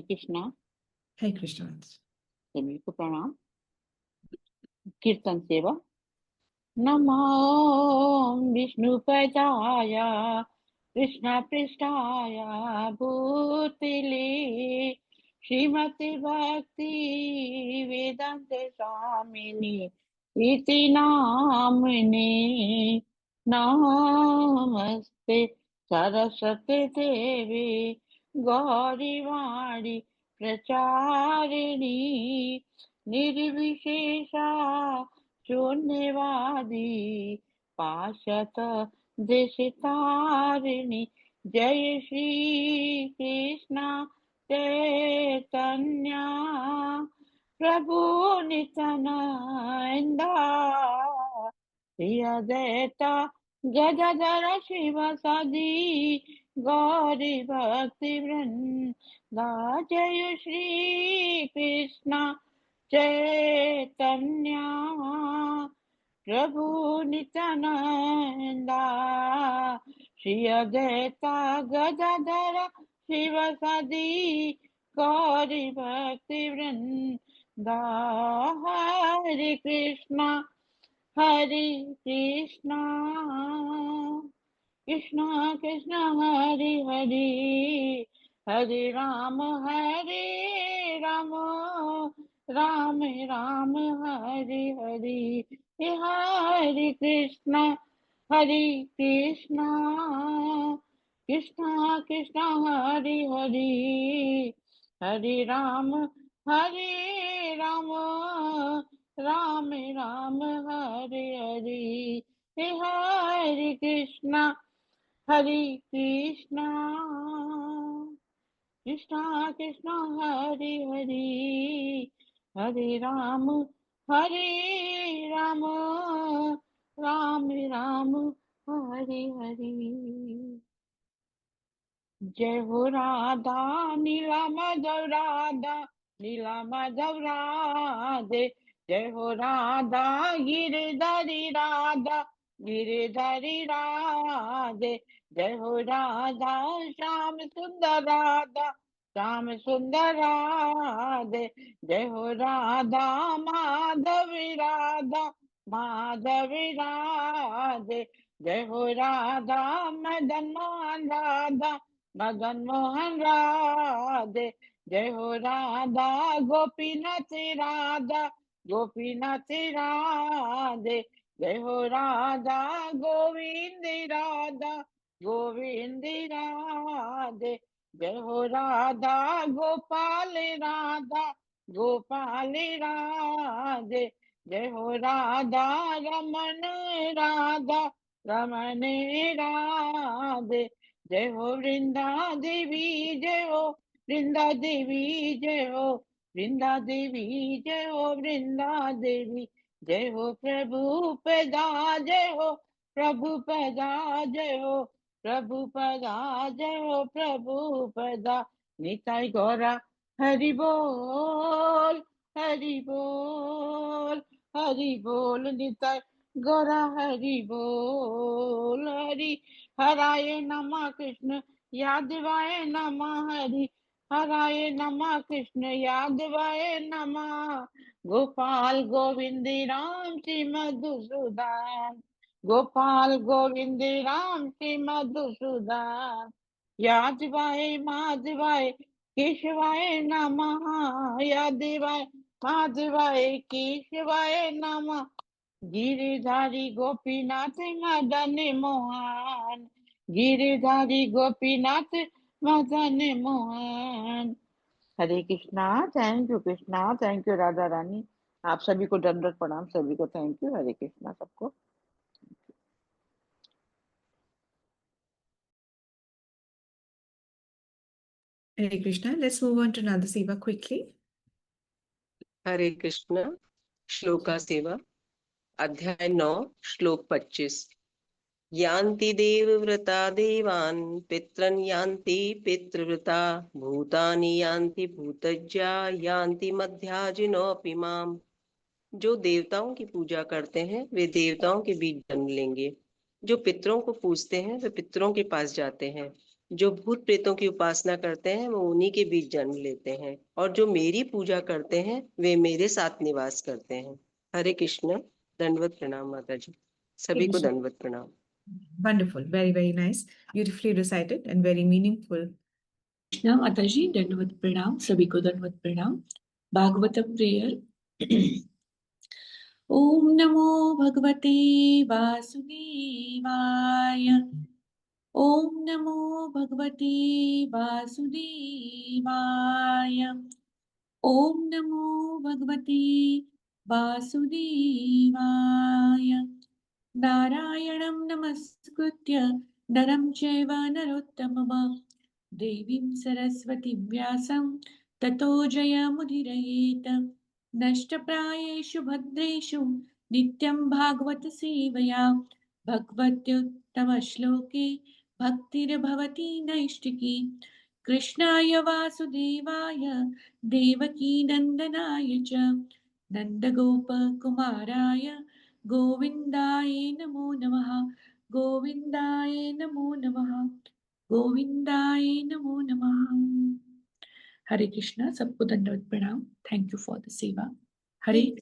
कृष्णा। हरे कृष्णा। सभी को प्रणाम। कीर्तन सेवा। नमो विष्णुपदाय कृष्ण पृष्ठाय भूतले श्रीमति भक्ति वेदांत स्वामिनी इति नामने। नमस्ते सरस्वती देवी गौरीवाणी प्रचारिणी निर्विशेषा शून्यवादी पाशत देशितारिणी। जय श्री कृष्ण चैतन्य प्रभु नित्यानंद श्री अद्वैता गदाधर शिवासादि गौरी भक्ति वृंदा। जय श्री कृष्ण चैतन्य प्रभु नित्यानंदा श्री अद्वैता गदाधर शिवासादि गौरी भक्ति वृंदा। हरे कृष्णा कृष्णा कृष्णा हरे हरे हरे राम राम राम हरे हरे। हरे कृष्णा कृष्णा कृष्णा हरे हरे हरे राम राम राम हरे हरे। हरे कृष्णा कृष्णा कृष्णा हरे हरे हरे राम राम राम हरे हरे। जय हो राधा नीला माधव राधे। जय हो राधा गिरधारी राधे। जय हो राधा श्याम सुंदर राधे। जय हो राधा माधवी राधे। जय हो राधा मदन मोहन राधे। जय हो राधा गोपीनाथ राधे। जय हो राधा गोविंद राधे। जय हो राधा गोपाल राधे। जय हो राधा रमन राधे। जय हो वृंदा देवी जय हो वृंदा देवी जय हो वृंदा देवी जय हो वृंदा देवी। जय हो प्रभु पदा जय हो प्रभु पदा जय हो प्रभु पदा जय हो प्रभु पदा। निताई गौरा हरि बोल निताई गौरा हरि बोल। हरि हराय नमः कृष्ण यादवाय नमः हरि हराय नमः कृष्ण यादवाय नमः। गोपाल गोविंद राम श्री मधुसूदन गोपाल गोविंद राम श्री मधुसूदन। यादवाय माधवाय केशवाय नमः यादवाय माधवाय केशवाय नमः। Giridhari Gopinath Madan Mohan Giridhari Gopinath Madan Mohan. Hare Krishna. Thank you Krishna. Thank you Radha Rani. आप सभी को दंडवत प्रणाम। सभी को थैंक यू। हरे कृष्णा सबको। Hare Krishna. Let's move on to Nada Seva quickly. हरे कृष्ण। श्लोका सेवा अध्याय 9 श्लोक 25। यान्ति देवव्रता देवान् पितरन् यान्ति पितृव्रता भूतानि यान्ति भूतज्या यान्ति मध्याजिनोऽपि माम्। जो देवताओं की पूजा करते हैं वे देवताओं के बीच जन्म लेंगे। जो पितरों को पूजते हैं वे पितरों के पास जाते हैं। जो भूत प्रेतों की उपासना करते हैं वो उन्हीं के बीच जन्म लेते हैं, और जो मेरी पूजा करते हैं वे मेरे साथ निवास करते हैं। हरे कृष्ण। दंडवत प्रणाम माता जी। Hare सभी को Krishna. दंडवत प्रणाम। Wonderful. Very, very nice. Beautifully recited and very meaningful. Krishna माता जी, दंडवत प्रणाम, सभी को दंडवत प्रणाम। भागवतम प्रेयर। ओम नमो भगवते वासुदेवाय। ओम नमो भगवते वासुदेवाय। ओम नमो भगवते वासुदेवाय। नारायणं नमस्कृत्य नरं चैव नरोत्तमं देवीं सरस्वतीं व्यासं ततो जयमुदीरयेत्। नष्टप्रायेषु भद्रेषु नित्यं भागवत सेवया भगवत्युत्तमश्लोके भक्तिर्भवति नैष्टिकी। कृष्णाय वासुदेवाय देवकीनन्दनाय च नन्दगोपकुमाराय गोविन्दाय नमो नमः। गोविन्दाय नमो नमः। गोविन्दाय नमो नमः। हरे कृष्णा, सबको दंडवत प्रणाम। थैंक यू फॉर द सेवा। हरे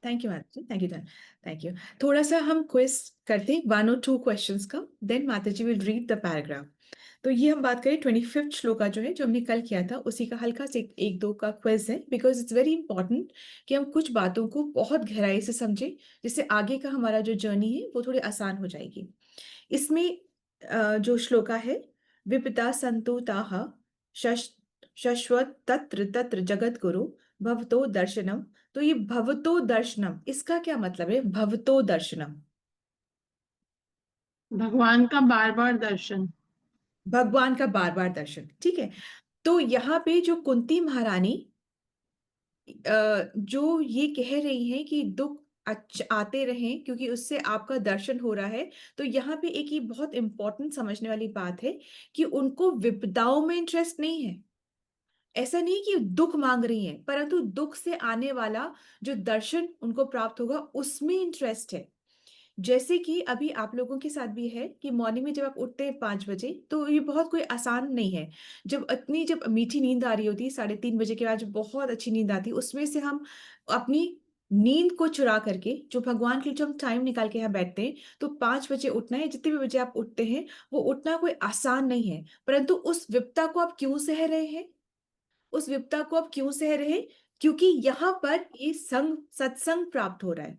थैंक यू माता जी, थैंक यू, थैंक यू। थोड़ा सा हम क्विज करते हैं, 1 or 2 क्वेश्चंस का, देन माता जी विल रीड द पैराग्राफ। तो ये हम बात करें 25th श्लोका जो है, जो हमने कल किया था, उसी का हल्का से एक दो का क्विज है, बिकॉज इट्स वेरी इंपॉर्टेंट कि हम कुछ बातों को बहुत गहराई से समझें, जिससे आगे का हमारा जो जर्नी है वो थोड़ी आसान हो जाएगी। इसमें जो श्लोका है, विपदा संतुताः शश्वत तत्र तत्र जगत गुरु भवतो दर्शनम। तो ये भवतो दर्शनम, इसका क्या मतलब है? भवतो दर्शनम, भगवान का बार बार दर्शन। भगवान का बार बार दर्शन, ठीक है। तो यहाँ पे जो कुंती महारानी जो ये कह रही हैं कि दुख आते रहें क्योंकि उससे आपका दर्शन हो रहा है, तो यहाँ पे एक ये बहुत इंपॉर्टेंट समझने वाली बात है कि उनको विपदाओं में इंटरेस्ट नहीं है। ऐसा नहीं कि दुख मांग रही हैं, परंतु दुख से आने वाला जो दर्शन उनको प्राप्त होगा उसमें इंटरेस्ट है। जैसे कि अभी आप लोगों के साथ भी है कि मॉर्निंग में जब आप उठते हैं 5 बजे, तो ये बहुत कोई आसान नहीं है। जब मीठी नींद आ रही होती है 3:30 बजे के बाद, जो बहुत अच्छी नींद आती है, उसमें से हम अपनी नींद को चुरा करके जो भगवान के लिए जो हम टाइम निकाल के यहाँ बैठते हैं, तो 5 बजे उठना है, जितने भी बजे आप उठते हैं, वो उठना कोई आसान नहीं है। परंतु उस विपदा को आप क्यों सह रहे हैं? उस विपदा को आप क्यों सह रहे हैं? क्योंकि यहाँ पर ये सत्संग प्राप्त हो रहा है,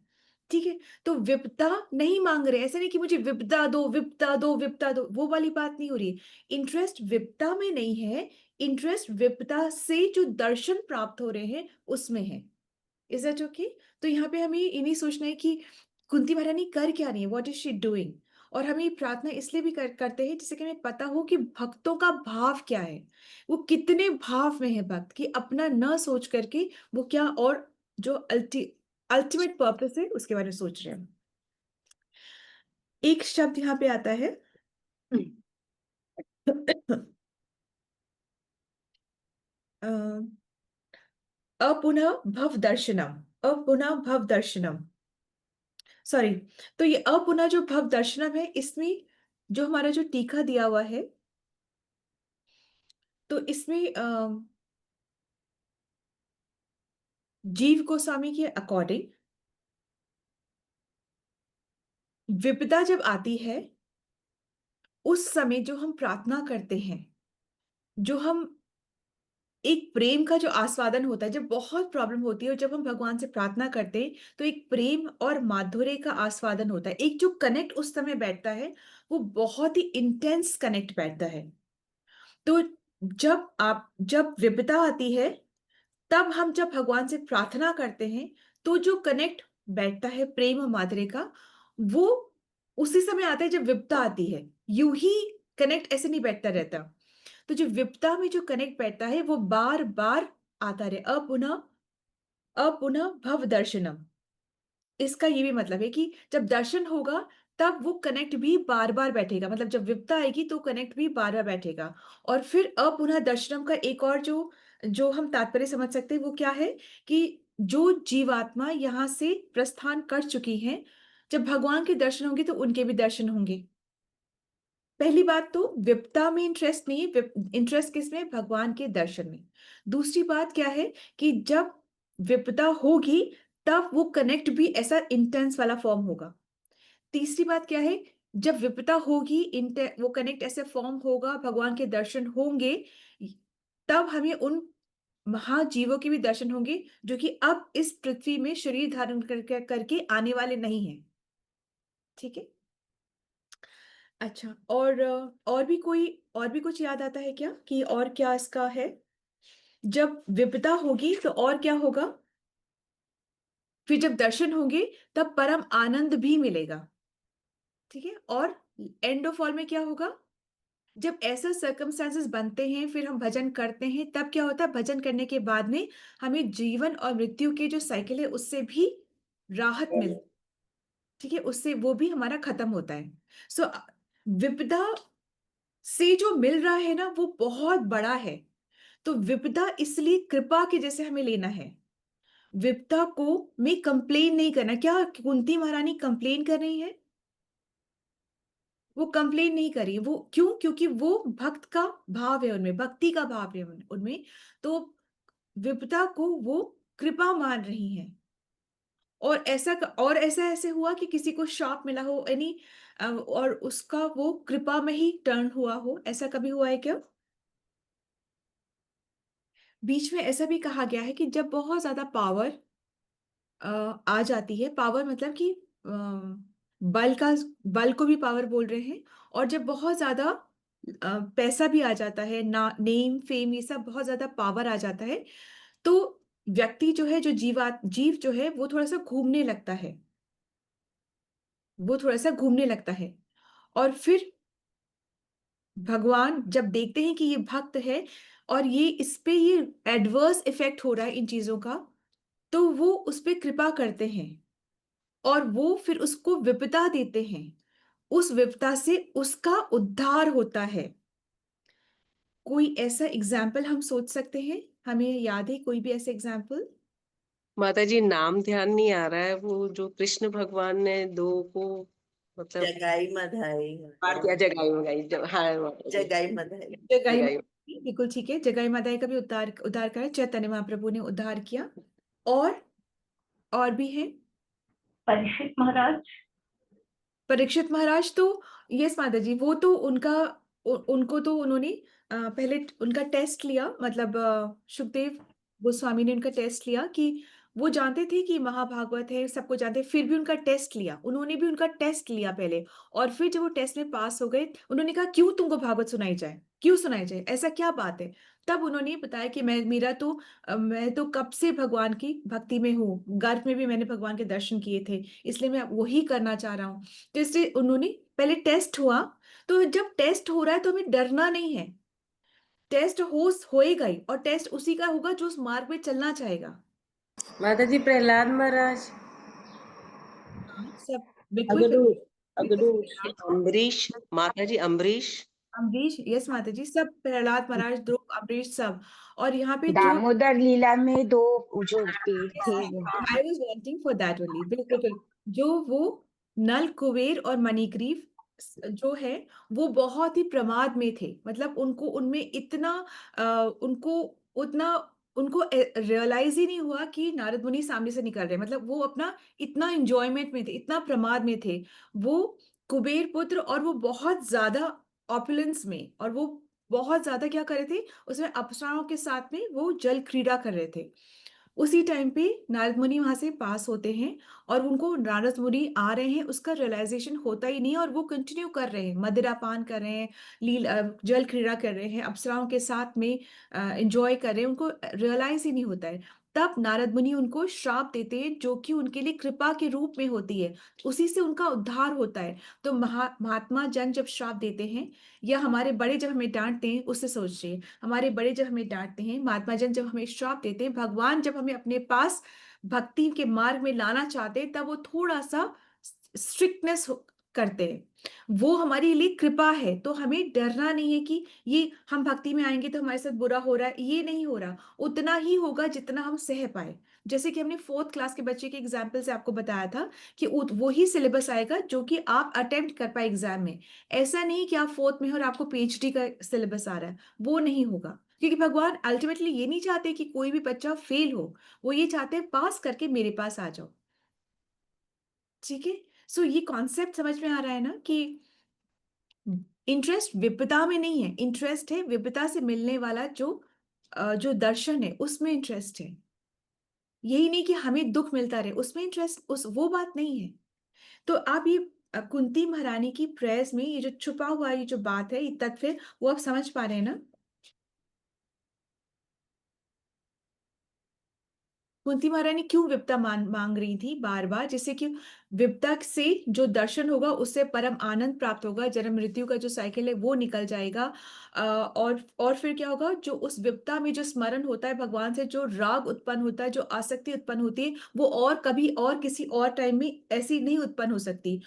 ठीक है। तो विपदा नहीं मांग रहे, ऐसे नहीं कि मुझे विपदा दो, विपदा दो, विपदा दो, वो वाली बात नहीं हो रही है। इंटरेस्ट विपदा में नहीं है, इंटरेस्ट विपदा से जो दर्शन प्राप्त हो रहे हैं उसमें है। Is that okay? तो यहाँ पे हमें ये नहीं सोचना है कि कुंती महारानी कर क्या रही है, व्हाट इज शी डूइंग। और हम ये प्रार्थना इसलिए भी करते हैं जिससे कि हमें पता हो कि भक्तों का भाव क्या है, वो कितने भाव में है भक्त, कि अपना न सोच करके वो क्या और जो अल्टीमेट पर्पस है उसके बारे में सोच रहे हैं। एक शब्द यहाँ पे आता है अपुनः भव दर्शनम, अपुनः भव दर्शनम, सॉरी। तो ये अपुनः जो भव दर्शनम है, इसमें जो हमारा जो टीका दिया हुआ है, तो इसमें जीव गोस्वामी के अकॉर्डिंग विपदा जब आती है, उस समय जो हम प्रार्थना करते हैं, जो हम एक प्रेम का जो आस्वादन होता है, जब बहुत प्रॉब्लम होती है और जब हम भगवान से प्रार्थना करते हैं, तो एक प्रेम और माधुर्य का आस्वादन होता है। एक जो कनेक्ट उस समय बैठता है, वो बहुत ही इंटेंस कनेक्ट बैठता है। तो जब विपदा आती है, तब हम जब भगवान से प्रार्थना करते हैं, तो जो कनेक्ट बैठता है प्रेम और माधुर्य का, वो उसी समय आता है जब विपदा आती है। यूं ही कनेक्ट ऐसे नहीं बैठता रहता। तो जो विपदा में जो कनेक्ट बैठता है, वो बार बार आता रहे, अपुनः अपुनः भव दर्शनम। इसका ये भी मतलब है कि जब दर्शन होगा, तब वो कनेक्ट भी बार बार बैठेगा। मतलब जब विपदा आएगी तो कनेक्ट भी बार बार बैठेगा। और फिर अपुनः दर्शनम का एक और जो जो हम तात्पर्य समझ सकते हैं, वो क्या है कि जो जीवात्मा यहाँ से प्रस्थान कर चुकी हैं, जब भगवान के दर्शन होंगे तो उनके भी दर्शन होंगे। पहली बात तो विपदा में इंटरेस्ट नहीं है, इंटरेस्ट किसमें? भगवान के दर्शन में। दूसरी बात क्या है कि जब विपदा होगी तब वो कनेक्ट भी ऐसा इंटेंस वाला फॉर्म होगा। तीसरी बात क्या है? जब विपदा होगी वो कनेक्ट ऐसे फॉर्म होगा, भगवान के दर्शन होंगे, तब हमें उन महाजीवों के भी दर्शन होंगे जो कि अब इस पृथ्वी में शरीर धारण करके आने वाले नहीं हैं। ठीक है। अच्छा, और भी कुछ याद आता है क्या कि और क्या इसका है? जब विपदा होगी तो और क्या होगा? फिर जब दर्शन होंगे तब परम आनंद भी मिलेगा। ठीक है। और एंड ऑफ ऑल में क्या होगा? जब ऐसा सर्कमस्टांसेस बनते हैं, फिर हम भजन करते हैं, तब क्या होता है? भजन करने के बाद में हमें जीवन और मृत्यु के जो साइकिल है उससे भी राहत मिलती। ठीक है, उससे वो भी हमारा खत्म होता है। सो विपदा से जो मिल रहा है ना वो बहुत बड़ा है। तो विपदा इसलिए कृपा के जैसे हमें लेना है। विपदा को में कंप्लेन नहीं करना। क्या कुंती महारानी कंप्लेन कर रही है? वो कंप्लेन नहीं करी। वो क्यों? क्योंकि वो भक्त का भाव है उनमें, भक्ति का भाव है उनमें। तो विपदा को वो कृपा मान रही हैं। और ऐसा ऐसे हुआ कि किसी को श्राप मिला हो यानी और उसका वो कृपा में ही टर्न हुआ हो, ऐसा कभी हुआ है क्या? बीच में ऐसा भी कहा गया है कि जब बहुत ज्यादा पावर आ जाती है, पावर मतलब कि बल का, बल को भी पावर बोल रहे हैं, और जब बहुत ज्यादा पैसा भी आ जाता है, नेम फेम ये सब बहुत ज्यादा पावर आ जाता है, तो व्यक्ति जो है, जो जीव जो है वो थोड़ा सा घूमने लगता है। वो थोड़ा सा घूमने लगता है। और फिर भगवान जब देखते हैं कि ये भक्त है और ये इस पे ये एडवर्स इफेक्ट हो रहा है इन चीजों का, तो वो उस पे कृपा करते हैं और वो फिर उसको विपदा देते हैं। उस विपदा से उसका उद्धार होता है। कोई ऐसा एग्जाम्पल हम सोच सकते हैं? हमें याद है कोई भी ऐसे एग्जाम्पल? माता जी नाम ध्यान नहीं आ रहा है, वो जो कृष्ण भगवान ने दो को मतलब जगाई मधाई मार दिया, जगाई मंगाई हाँ माता जी, जगाई मधाई जगाई जगाई। बिल्कुल ठीक है। जगाई मादाई का भी उद्धार करा, चैतन्य महाप्रभु ने उद्धार किया। और भी है। परीक्षित महाराज। परीक्षित महाराज तो यस माता जी, वो तो उनको तो उन्होंने पहले उनका टेस्ट लिया, मतलब सुखदेव गोस्वामी ने उनका टेस्ट लिया कि वो जानते थे कि महाभागवत है, सबको जानते, फिर भी उनका टेस्ट लिया, उन्होंने भी उनका टेस्ट लिया पहले। और फिर जब वो टेस्ट में पास हो गए, उन्होंने कहा क्यों तुमको भागवत सुनाई जाए, क्यों सुनाई जाए, ऐसा क्या बात है? तब उन्होंने बताया कि मैं तो कब से भगवान की भक्ति में हूँ, गर्भ में भी मैंने भगवान के दर्शन किए थे, इसलिए मैं वही करना चाह रहा हूँ। तो इसलिए उन्होंने पहले टेस्ट हुआ। तो जब टेस्ट हो रहा है तो हमें डरना नहीं है। टेस्ट होएगा ही, और टेस्ट उसी का होगा जो उस मार्ग में चलना चाहेगा। माता जी प्रहलाद महाराज हाँ, सब बिल्कुल अगडूर। बिल्कुल अगडूर। अम्बरीश, माता जी अम्बरीश, अम्बरीश, यस माता जी, सब प्रहलाद महाराज, ध्रुव, अम्बरीश, सब। और यहाँ पे जो दामोदर लीला में दो जो पेड़ थे वो। I was waiting for that only, बिल्कुल बिल्कुल। जो वो नल कुबेर और मणिग्रीव जो है, वो बहुत ही प्रमाद में थे, मतलब उनको उनमें इतना उनको उतना उनको रियलाइज ही नहीं हुआ कि नारद मुनि सामने से निकल रहे हैं, मतलब वो अपना इतना एंजॉयमेंट में थे, इतना प्रमाद में थे वो कुबेर पुत्र। और वो बहुत ज्यादा ऑपुलेंस में, और वो बहुत ज्यादा क्या कर रहे थे उसमें, अप्सराओं के साथ में वो जल क्रीड़ा कर रहे थे। उसी टाइम पे नारद मुनि वहां से पास होते हैं, और उनको नारद मुनि आ रहे हैं उसका रियलाइजेशन होता ही नहीं, और वो कंटिन्यू कर रहे हैं, मदिरा पान कर रहे हैं, जल क्रीड़ा कर रहे हैं, अप्सराओं के साथ में एंजॉय कर रहे हैं, उनको रियलाइज ही नहीं होता है। तब नारद मुनि उनको श्राप देते हैं जो कि उनके लिए कृपा के रूप में होती है, उसी से उनका उद्धार होता है। तो महात्मा जन जब श्राप देते हैं, या हमारे बड़े जब हमें डांटते हैं, उससे सोचिए, हमारे बड़े जब हमें डांटते हैं, महात्मा जन जब हमें श्राप देते हैं, भगवान जब हमें अपने पास भक्ति के मार्ग में लाना चाहते हैं, तब वो थोड़ा सा स्ट्रिक्टनेस करते हैं, वो हमारे लिए कृपा है। तो हमें डरना नहीं है कि ये हम भक्ति में आएंगे तो हमारे साथ बुरा हो रहा है, ये नहीं हो रहा। उतना ही होगा जितना हम सह पाए। जैसे कि हमने 4th क्लास के बच्चे के एग्जाम्पल से आपको बताया था कि वही सिलेबस आएगा जो कि आप अटेम्प्ट कर पाए एग्जाम में। ऐसा नहीं कि आप 4th में हो और आपको PhD का सिलेबस आ रहा है, वो नहीं होगा। क्योंकि भगवान अल्टीमेटली ये नहीं चाहते कि कोई भी बच्चा फेल हो, वो ये चाहते हैं पास करके मेरे पास आ जाओ। ठीक है। सो ये कॉन्सेप्ट समझ में आ रहा है ना कि इंटरेस्ट विपदा में नहीं है, इंटरेस्ट है विपदा से मिलने वाला जो दर्शन है उसमें इंटरेस्ट है। यही नहीं कि हमें दुख मिलता रहे उसमें इंटरेस्ट, उस वो बात नहीं है। तो आप ये कुंती महारानी की प्रेयर्स में ये जो छुपा हुआ ये जो बात है, ये तत्व है, वो आप समझ पा रहे हैं ना। कुंती महारानी क्यों विपदा मांग रही थी बार बार, जिससे कि विपदा से जो दर्शन होगा उससे परम आनंद प्राप्त होगा, जन्म मृत्यु का जो साइकिल है वो निकल जाएगा। और फिर क्या होगा, जो उस विपदा में जो स्मरण होता है भगवान से, जो राग उत्पन्न होता है, जो आसक्ति उत्पन्न होती है, वो और कभी और किसी और टाइम में ऐसी नहीं उत्पन्न हो सकती।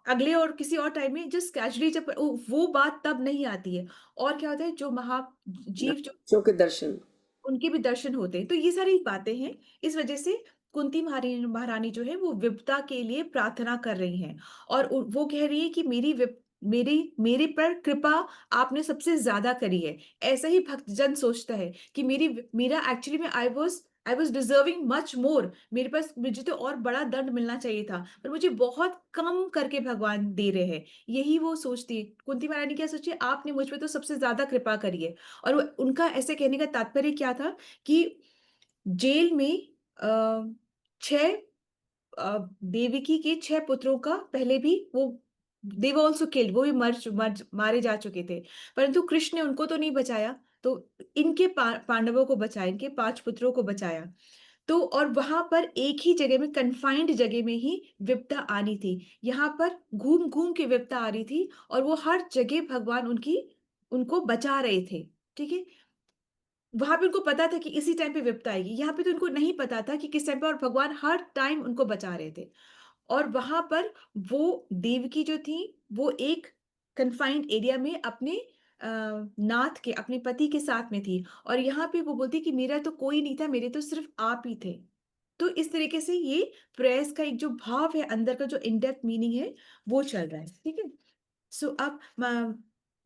अगले और किसी और टाइम में जस्ट कैजुअली जब वो बात तब नहीं आती है। और क्या होता है, जो जीव जो बच्चों के दर्शन। उनके भी दर्शन होते हैं। तो ये सारी बातें हैं। इस वजह से कुंती महारानी जो है वो विपदा के लिए प्रार्थना कर रही हैं। और वो कह रही है कि मेरे पर कृपा आपने सबसे ज्यादा करी है। ऐसा ही भक्तजन सोचता है कि मेरा एक्चुअली में I was deserving much more. मेरे पास मुझे तो और बड़ा दंड मिलना चाहिए था, पर मुझे बहुत कम करके भगवान दे रहे हैं। यही वो सोचती है। कुंती महारानी क्या सोची, आपने मुझ पे तो सबसे ज्यादा कृपा करी है। और उनका ऐसे कहने का तात्पर्य क्या था कि जेल में अ, 6 देवकी के 6 पुत्रों का पहले भी वो दे वर ऑल्सो किल्ड, वो भी मारे जा चुके थे। परंतु कृष्ण ने उनको तो नहीं बचाया, तो इनके पांडवों को बचाया, इनके 5 पुत्रों को बचाया। तो और वहां पर एक ही जगह में, कन्फाइंड जगह में ही विपदा आनी थी। यहाँ पर घूम घूम के विपदा आ रही थी, और वो हर जगह भगवान उनको बचा रहे थे। ठीक है। वहां पे उनको पता था कि इसी टाइम पे विपदा आएगी, यहाँ पे तो उनको नहीं पता था कि किस टाइम पे, और भगवान हर टाइम उनको बचा रहे थे। और वहां पर वो देवकी जो थी, वो एक कन्फाइंड एरिया में अपने नाथ के, अपने पति के साथ में थी। और यहाँ पे वो बोलती कि मेरा तो कोई नहीं था, मेरे तो सिर्फ आप ही थे। तो इस तरीके से ये प्रेयर्स का एक जो भाव है, अंदर का जो इनडेप्थ मीनिंग है, वो चल रहा है। ठीक है। सो अब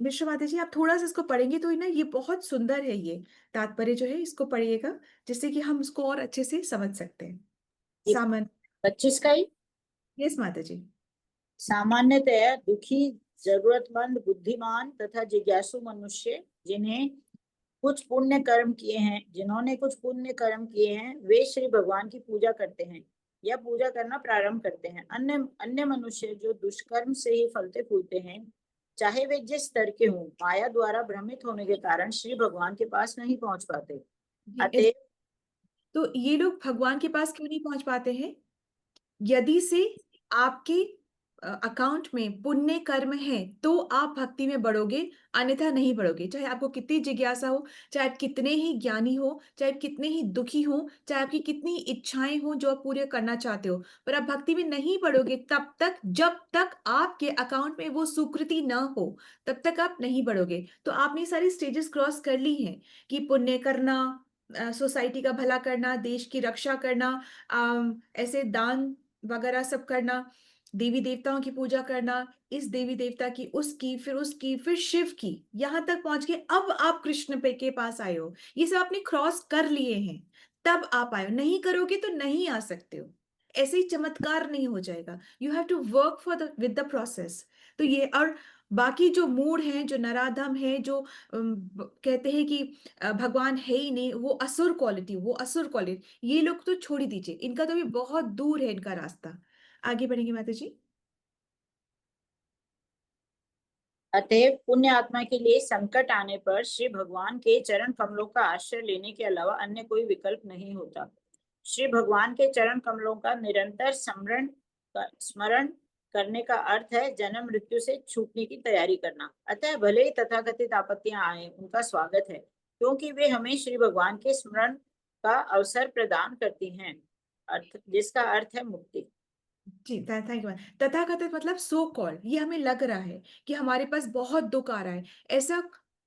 मिश्रा माता जी, आप थोड़ा सा इसको पढ़ेंगे तो ना, ये बहुत सुंदर है, ये तात्पर्य जो है इसको पढ़िएगा, जिससे कि हम उसको और अच्छे से समझ सकते हैं। ये सामान्य। 25 का ही। यस माता जी। सामान्यतया दुखी, जरूरतमंद, बुद्धिमान तथा जिज्ञासु मनुष्य जिन्होंने कुछ पुण्य कर्म किए हैं, वे श्री भगवान की पूजा करते हैं या पूजा करना प्रारंभ करते हैं। अन्य अन्य मनुष्य जो दुष्कर्म से ही फलते फूलते हैं, चाहे वे जिस स्तर के हों, माया द्वारा भ्रमित होने के कारण श्री भगवान के पास नहीं पहुंच पाते। अतः तो ये लोग भगवान के पास क्यों नहीं पहुंच पाते हैं? यदि से आपके अकाउंट में पुण्य कर्म है तो आप भक्ति में बढ़ोगे, अन्यथा नहीं बढ़ोगे। चाहे आपको कितनी जिज्ञासा हो, चाहे आप कितने ही ज्ञानी हो, चाहे आप कितने ही दुखी हो, चाहे आपकी कितनी इच्छाएं हो जो आप पूरे करना चाहते हो, पर आप भक्ति में नहीं बढ़ोगे तब तक, जब तक आपके अकाउंट में वो सुकृति ना हो, तब तक आप नहीं बढ़ोगे। तो आपने सारी स्टेजेस क्रॉस कर ली हैं कि पुण्य करना, सोसाइटी का भला करना, देश की रक्षा करना, ऐसे दान वगैरह सब करना, देवी देवताओं की पूजा करना, इस देवी देवता की, उसकी, फिर शिव की, यहां तक पहुंच के अब आप कृष्ण पे के पास आए हो। ये सब आपने क्रॉस कर लिए हैं, तब आप आए हो। नहीं करोगे तो नहीं आ सकते हो। ऐसे ही चमत्कार नहीं हो जाएगा। You have to work with the process. तो ये, और बाकी जो मूड हैं, जो नराधम है, जो कहते हैं कि भगवान है ही नहीं, वो असुर क्वालिटी, ये लोग तो छोड़ ही दीजिए, इनका तो भी बहुत दूर है इनका रास्ता। आगे बढ़ेंगे माता जी। अतः पुण्य आत्मा के लिए संकट आने पर श्री भगवान के चरण कमलों का आश्रय लेने के अलावा अन्य कोई विकल्प नहीं होता। श्री भगवान के चरण कमलों का निरंतर स्मरण करने का अर्थ है जन्म मृत्यु से छूटने की तैयारी करना। अतः भले ही तथाकथित आपत्तियां आए, उनका स्वागत है, क्योंकि वे हमें श्री भगवान के स्मरण का अवसर प्रदान करती हैं, जिसका अर्थ है मुक्ति। जी, थैंक यू। तथाकथित मतलब सो कॉल्ड, ये हमें लग रहा है कि हमारे पास बहुत दुख आ रहा है। ऐसा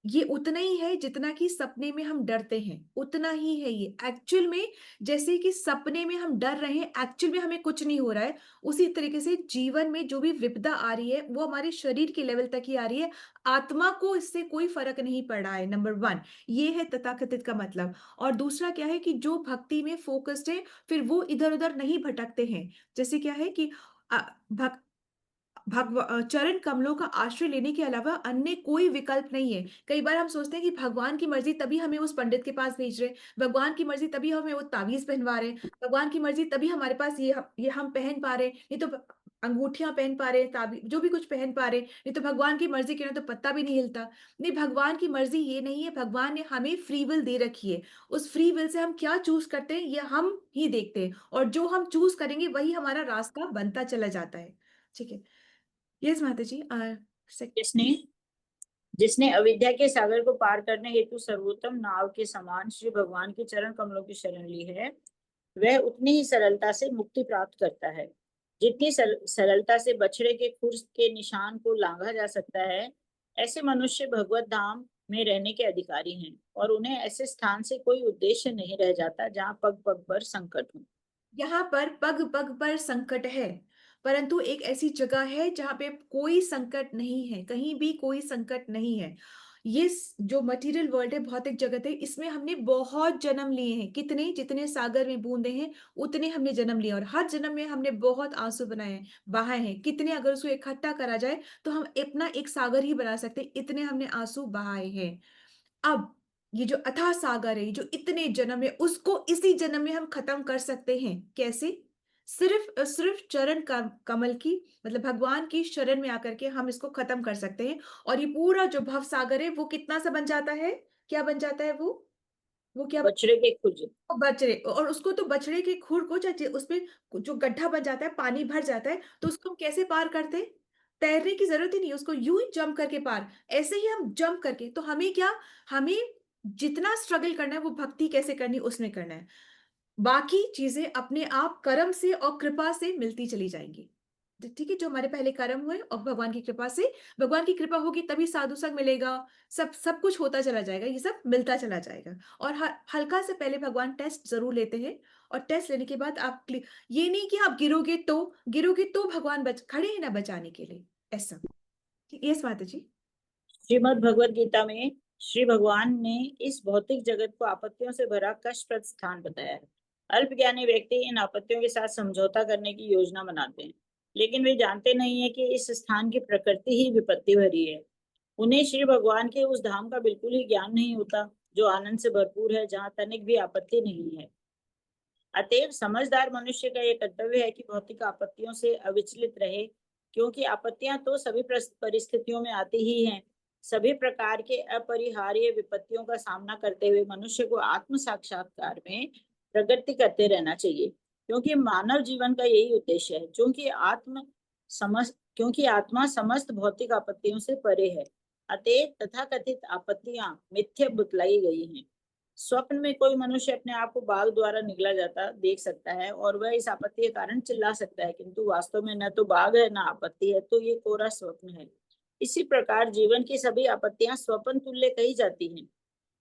ये उतना ही है जितना कि सपने में हम डरते हैं, उतना ही है ये। एक्चुअल में जैसे कि सपने में हम डर रहे हैं, एक्चुअल में हमें कुछ नहीं हो रहा है, उसी तरीके से जीवन में जो भी विपदा आ रही है, वो हमारे शरीर के लेवल तक ही आ रही है। आत्मा को इससे कोई फ़र्क नहीं पड़ रहा है, नंबर 1 ये है तथाकथित का मतलब। और दूसरा क्या है कि जो भक्ति में फ़ोकस्ड है, फिर वो इधर-उधर नहीं भटकते हैं। जैसे क्या है कि अ, भक चरण कमलों का आश्रय लेने के अलावा अन्य कोई विकल्प नहीं है। कई बार हम सोचते हैं कि भगवान की मर्ज़ी तभी हमें उस पंडित के पास भेज रहे हैं, भगवान की मर्ज़ी तभी हमें वो तावीज़ पहनवा रहे हैं, भगवान की मर्ज़ी तभी हमारे पास ये हम पहन पा रहे हैं, नहीं तो अंगूठियाँ पहन पा रहे हैं, जो भी कुछ पहन पा रहे हैं, नहीं तो भगवान की मर्ज़ी के ना तो पत्ता भी नहीं हिलता। नहीं, भगवान की मर्ज़ी ये नहीं है, भगवान ने हमें फ्री विल दे रखी है। उस फ्री विल से हम क्या चूज़ करते हैं, ये हम ही देखते हैं और जो हम चूज़ करेंगे वही हमारा रास्ता बनता चला जाता है। ठीक है। यस माता जी। सेक जिसने जिसने अविद्या के सागर को पार करने हेतु सर्वोत्तम नाव के समान श्री भगवान के चरण कमलों की शरण ली है, वह उतनी ही सरलता से मुक्ति प्राप्त करता है। जितनी सरलता से बछड़े के खुर के निशान को लांघा जा सकता है, ऐसे मनुष्य भगवत धाम में रहने के अधिकारी हैं और उन्हें ऐसे स्थान से कोई उद्देश्य नहीं रह जाता जहाँ पग पग पर संकट हो। यहाँ पर पग-पग पर संकट है, परंतु एक ऐसी जगह है जहाँ पे कोई संकट नहीं है, कहीं भी कोई संकट नहीं है। ये जो मटेरियल वर्ल्ड है, भौतिक जगत है, इसमें हमने बहुत जन्म लिए हैं। कितने? जितने सागर में बूंदें हैं, उतने हमने जन्म लिए और हर जन्म में हमने बहुत आंसू बनाए हैं, बहाए हैं। कितने अगर उसको इकट्ठा करा जाए, तो हम अपना एक सागर ही बना सकते हैं, इतने हमने आंसू बहाए हैं। अब ये जो अथाह सागर है, ये जो इतने जन्म है, उसको इसी जन्म में हम खत्म कर सकते हैं। कैसे? सिर्फ चरण कमल की मतलब भगवान की शरण में आकर के हम इसको खत्म कर सकते हैं और ये पूरा जो भव सागर है, वो कितना सा बन जाता है? क्या बन जाता है वो? वो क्या बछड़े के खुर बछड़े और उसको तो बछड़े के खुर को चाहे उसमें जो गड्ढा बन जाता है, पानी भर जाता है, तो उसको हम कैसे पार करते हैं? तैरने की ज़रूरत ही नहीं है, उसको यूँ ही जंप करके पार। ऐसे ही हम जंप करके तो हमें क्या, हमें जितना स्ट्रगल करना है वो भक्ति कैसे करनी है उसमें करना है। बाकी चीज़ें अपने आप कर्म से और कृपा से मिलती चली जाएँगी। ठीक है, जो हमारे पहले कर्म हुए और भगवान की कृपा से, भगवान की कृपा होगी तभी साधु संग मिलेगा, सब सब कुछ होता चला जाएगा, ये सब मिलता चला जाएगा। और हल्का से पहले भगवान टेस्ट ज़रूर लेते हैं और टेस्ट लेने के बाद आप ये नहीं कि आप गिरोगे तो भगवान खड़े हैं ना बचाने के लिए, ऐसा। यस माता जी। श्रीमद् भगवत गीता में श्री भगवान ने इस भौतिक जगत को आपत्तियों से भरा कष्टप्रद स्थान बताया है। अल्पज्ञानी व्यक्ति इन आपत्तियों के साथ समझौता करने की योजना बनाते हैं, लेकिन वे जानते नहीं है कि इस स्थान की प्रकृति ही विपत्ति भरी है। उन्हें श्री भगवान के उस धाम का बिल्कुल ही ज्ञान नहीं होता, जो आनंद से भरपूर है, जहाँ तनिक भी आपत्ति नहीं है। अतएव समझदार मनुष्य का यह कर्तव्य है कि भौतिक आपत्तियों से अविचलित रहे, क्योंकि आपत्तियां तो सभी परिस्थितियों में आती ही हैं। सभी प्रकार के अपरिहार्य विपत्तियों का सामना करते हुए मनुष्य को आत्म साक्षात्कार में प्रगति करते रहना चाहिए, क्योंकि मानव जीवन का यही उद्देश्य है। क्योंकि आत्मा समस्त भौतिक आपत्तियों से परे है, अतएव तथाकथित आपत्तियां मिथ्या बतलाई गई हैं। स्वप्न में कोई मनुष्य अपने आप को बाघ द्वारा निगला जाता देख सकता है और वह इस आपत्ति के कारण चिल्ला सकता है, किंतु वास्तव में न तो बाघ है न आपत्ति है, तो ये कोरा स्वप्न है। इसी प्रकार जीवन की सभी आपत्तियां स्वप्न तुल्य कही जाती हैं।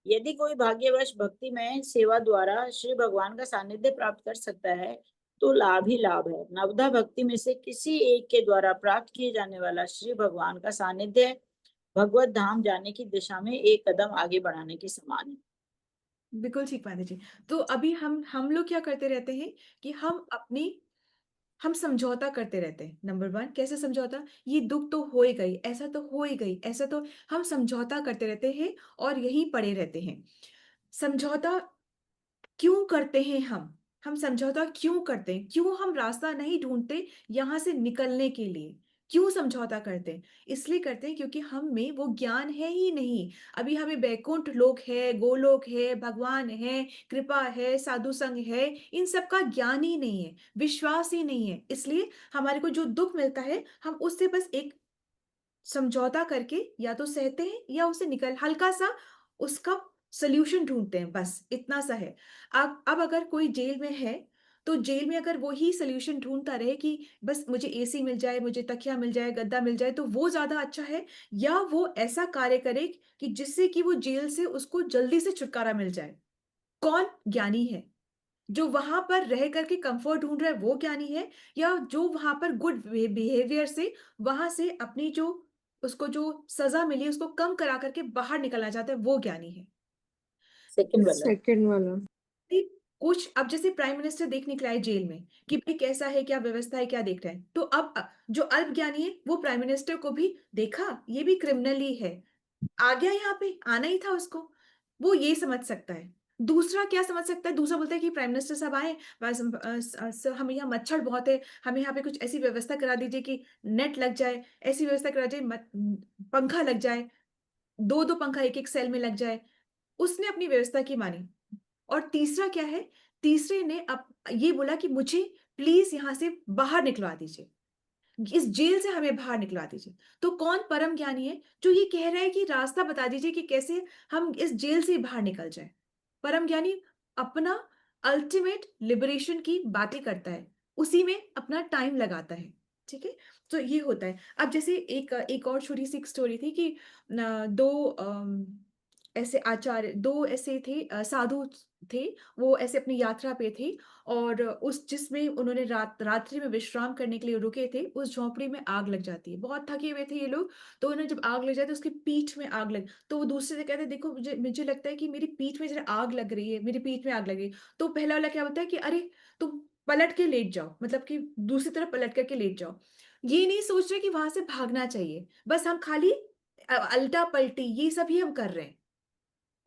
यदि कोई भाग्यवश भक्ति में सेवा द्वारा श्री भगवान का सानिध्य प्राप्त कर सकता है, तो लाभ ही लाभ है। नवधा भक्ति में से किसी एक के द्वारा प्राप्त किए जाने वाला श्री भगवान का सानिध्य भगवत धाम जाने की दिशा में एक कदम आगे बढ़ाने के समान है। बिल्कुल ठीक माता जी। तो अभी हम लोग क्या करते रहते हैं कि हम समझौता करते रहते हैं। नंबर 1 कैसे समझौता? ये दुःख तो हो ही गई, ऐसा तो हो ही गई, ऐसा तो हम समझौता करते रहते हैं और यहीं पड़े रहते हैं। समझौता क्यों करते हैं हम? हम समझौता क्यों करते हैं? क्यों हम रास्ता नहीं ढूँढते यहाँ से निकलने के लिए? क्यों समझौता करते हैं? इसलिए करते हैं क्योंकि हम में वो ज्ञान है ही नहीं। अभी हमें वैकुंठ लोक है, गोलोक है, भगवान है, कृपा है, साधु संग है, इन सब का ज्ञान ही नहीं है, विश्वास ही नहीं है। इसलिए हमारे को जो दुःख मिलता है, हम उससे बस एक समझौता करके या तो सहते हैं या उसे हल्का-सा उसका सॉल्यूशन ढूँढते हैं, बस इतना सा है। अब अगर कोई जेल में है, तो जेल में अगर वो ही सोल्यूशन ढूंढता रहे कि बस मुझे एसी मिल जाए, मुझे तकिया मिल जाए, गद्दा मिल जाए, तो वो ज्यादा अच्छा है, या वो ऐसा कार्य करे कि जिससे कि वो जेल से उसको जल्दी से छुटकारा मिल जाए? कौन ज्ञानी है? जो वहां पर रह करके कंफर्ट ढूंढ रहा है वो ज्ञानी है, या जो वहां पर गुड बिहेवियर से वहां से अपनी जो उसको जो सजा मिली उसको कम करा करके बाहर निकलना चाहता है, वो ज्ञानी है? सेकंड वाला। सेकंड वाला। ठीक, कुछ अब जैसे प्राइम मिनिस्टर देख निकला है जेल में कि भाई कैसा है, क्या व्यवस्था है, क्या देख रहा है, तो अब जो अल्प ज्ञानी है वो प्राइम मिनिस्टर को भी देखा ये भी क्रिमिनली है, आ गया यहाँ पे, आना ही था उसको, वो ये समझ सकता है। दूसरा क्या समझ सकता है? दूसरा बोलता है कि प्राइम मिनिस्टर साहब आए, बस हमें यहाँ मच्छर बहुत है, हमें यहाँ पे कुछ ऐसी व्यवस्था करा दीजिए कि नेट लग जाए, ऐसी व्यवस्था करा दीजिए, पंखा लग जाए, दो दो पंखा एक एक सेल में लग जाए। उसने अपनी व्यवस्था की मानी। और तीसरा क्या है? तीसरे ने अब ये बोला कि मुझे प्लीज यहाँ से बाहर निकलवा दीजिए, इस जेल से हमें बाहर निकलवा दीजिए। तो कौन परम ज्ञानी है जो ये कह रहा है कि रास्ता बता दीजिए कि कैसे हम इस जेल से बाहर निकल जाएं? परम ज्ञानी अपना अल्टीमेट लिबरेशन की बातें करता है, उसी में अपना टाइम लगाता है। ठीक है, तो ये होता है। अब जैसे एक एक और छोटी सी एक स्टोरी थी कि दो ऐसे आचार्य, दो ऐसे थे साधु थे, वो ऐसे अपनी यात्रा पे थे, और उस जिसमें उन्होंने रात्रि में विश्राम करने के लिए रुके थे, उस झोंपड़ी में आग लग जाती है। बहुत थके हुए थे ये लोग, तो उन्हें जब आग लग जाती है उसकी पीठ में आग लग, तो वो दूसरे से कहते हैं देखो मुझे मुझे लगता है कि मेरी पीठ में जरा आग लग रही है, मेरी पीठ में आग लग रही है। तो पहला वाला क्या बोलता है कि अरे तुम पलट के लेट जाओ, मतलब कि दूसरी तरफ पलट करके लेट जाओ। ये नहीं सोच रहे कि वहां से भागना चाहिए, बस हम खाली अल्टा पलटी ये सब ही हम कर रहे हैं।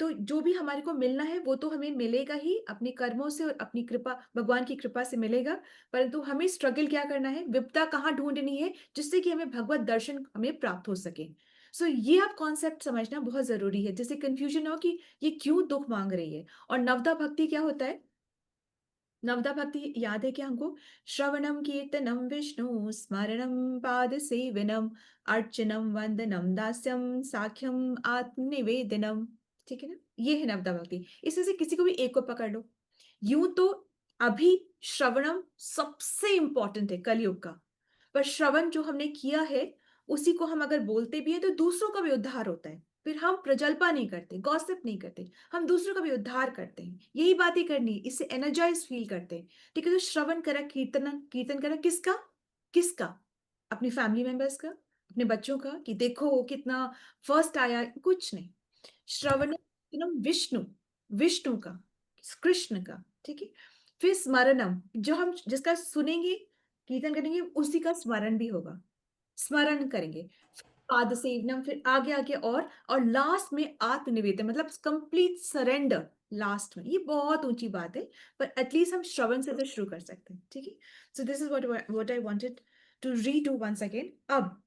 तो जो भी हमारे को मिलना है वो तो हमें मिलेगा ही अपने कर्मों से और अपनी कृपा, भगवान की कृपा से मिलेगा। परंतु हमें स्ट्रगल क्या करना है, विपदा कहाँ ढूंढनी है जिससे कि हमें भगवत दर्शन हमें प्राप्त हो सके। सो ये आप कॉन्सेप्ट समझना बहुत जरूरी है, जिससे कंफ्यूजन हो कि ये क्यों दुख मांग रही है। और नवदा भक्ति क्या होता है? नवदा भक्ति याद है क्या हमको? श्रवणम कीर्तनम विष्णु स्मरणम पाद सेवनम अर्चनम वंदनम दास्यम साख्यम आत्मनिवेदनम। ठीक है ना, ये है नवदा भक्ति। इसमें से किसी को भी एक को पकड़ लो। यूं तो अभी श्रवणम सबसे इंपॉर्टेंट है कलयुग का, पर श्रवण जो हमने किया है उसी को हम अगर बोलते भी हैं तो दूसरों का भी उद्धार होता है। फिर हम प्रजल्पा नहीं करते, गॉसिप नहीं करते, हम दूसरों का भी उद्धार करते हैं, यही बातें करनी, इससे एनर्जाइज फील करते हैं। ठीक है, तो श्रवण करा, कीर्तन कीर्तन करा, किसका? किसका? अपनी फैमिली मेंबर्स का, अपने बच्चों का, कि देखो वो कितना फर्स्ट आया, कुछ नहीं। श्रवण कीर्तनम विष्णु, विष्णु का, कृष्ण का। ठीक है, फिर स्मरणम, जो हम जिसका सुनेंगे कीर्तन करेंगे उसी का स्मरण भी होगा, स्मरण करेंगे। पाद सेवनम, फिर आगे आगे, और लास्ट में आत्मनिवेदन, मतलब कंप्लीट सरेंडर लास्ट में। ये बहुत ऊंची बात है, पर एटलीस्ट हम श्रवण से तो शुरू कर सकते हैं। ठीक है, so this is what I wanted to redo once again. अब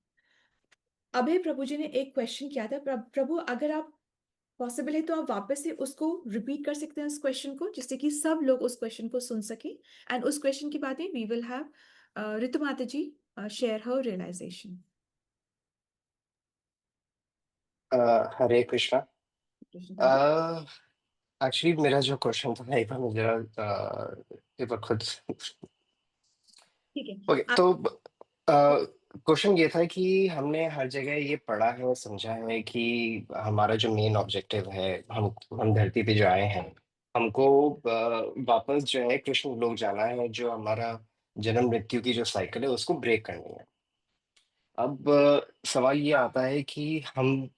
अभय प्रभु जी ने एक क्वेश्चन किया था, प्रभु अगर आप पॉसिबल है तो आप वापस से उसको रिपीट कर सकते हैं उस क्वेश्चन को, जिससे कि सब लोग उस क्वेश्चन को सुन सके। एंड उस क्वेश्चन की बातें we will have Ritu Mata ji share her realisation. Hare Krishna. Actually मेरा जो क्वेश्चन था एक बार मुझे एक बार खुद ठीक है, ओके। तो क्वेश्चन ये था कि हमने हर जगह ये पढ़ा है और समझा है कि हमारा जो मेन ऑब्जेक्टिव है, हम धरती पे जो आए हैं, हमको वापस जो है कृष्ण लोक जाना है, जो हमारा जन्म मृत्यु की जो साइकिल है उसको ब्रेक करनी है। अब सवाल ये आता है कि हम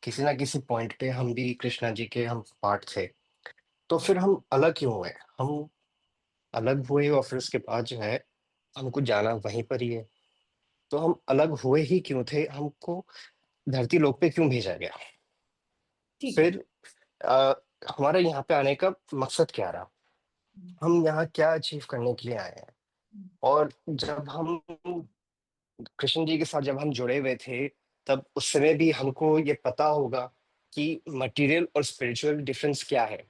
किसी ना किसी पॉइंट पे हम भी कृष्णा जी के हम पार्ट थे, तो फिर हम अलग क्यों हुए? हम अलग हुए और फिर उसके बाद जो है हमको जाना वहीं पर ही है, तो हम अलग हुए ही क्यों थे? हमको धरती लोक पे क्यों भेजा गया? ठीक है। फिर आ, हमारा यहाँ पे आने का मकसद क्या रहा? हम यहाँ क्या अचीव करने के लिए आए हैं? और जब हम कृष्ण जी के साथ जब हम जुड़े हुए थे, तब उस समय भी हमको ये पता होगा कि मटेरियल और स्पिरिचुअल डिफरेंस क्या है।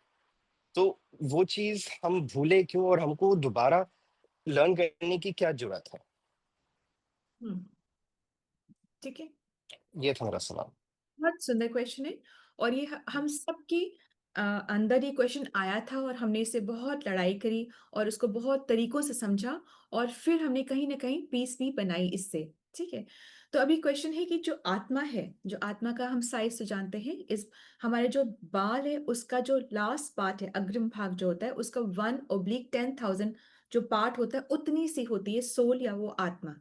तो वो चीज हम भूले क्यों और हमको दोबारा लर्न करने की क्या जरूरत है? हम्म, ठीक है, ये था मेरा सवाल। बहुत सुंदर क्वेश्चन है। और ये हम सबकी अंदर ये क्वेश्चन आया था और हमने इसे बहुत लड़ाई करी और उसको बहुत तरीकों से समझा और फिर हमने कहीं ना कहीं पीस भी बनाई इससे। ठीक है, तो अभी क्वेश्चन है कि जो आत्मा है, जो आत्मा का हम साइज तो जानते हैं, इस हमारे जो बाल है उसका जो लास्ट पार्ट है, अग्रिम भाग जो होता है उसका 1/10,000 जो पार्ट होता है उतनी सी होती है सोल या वो आत्मा।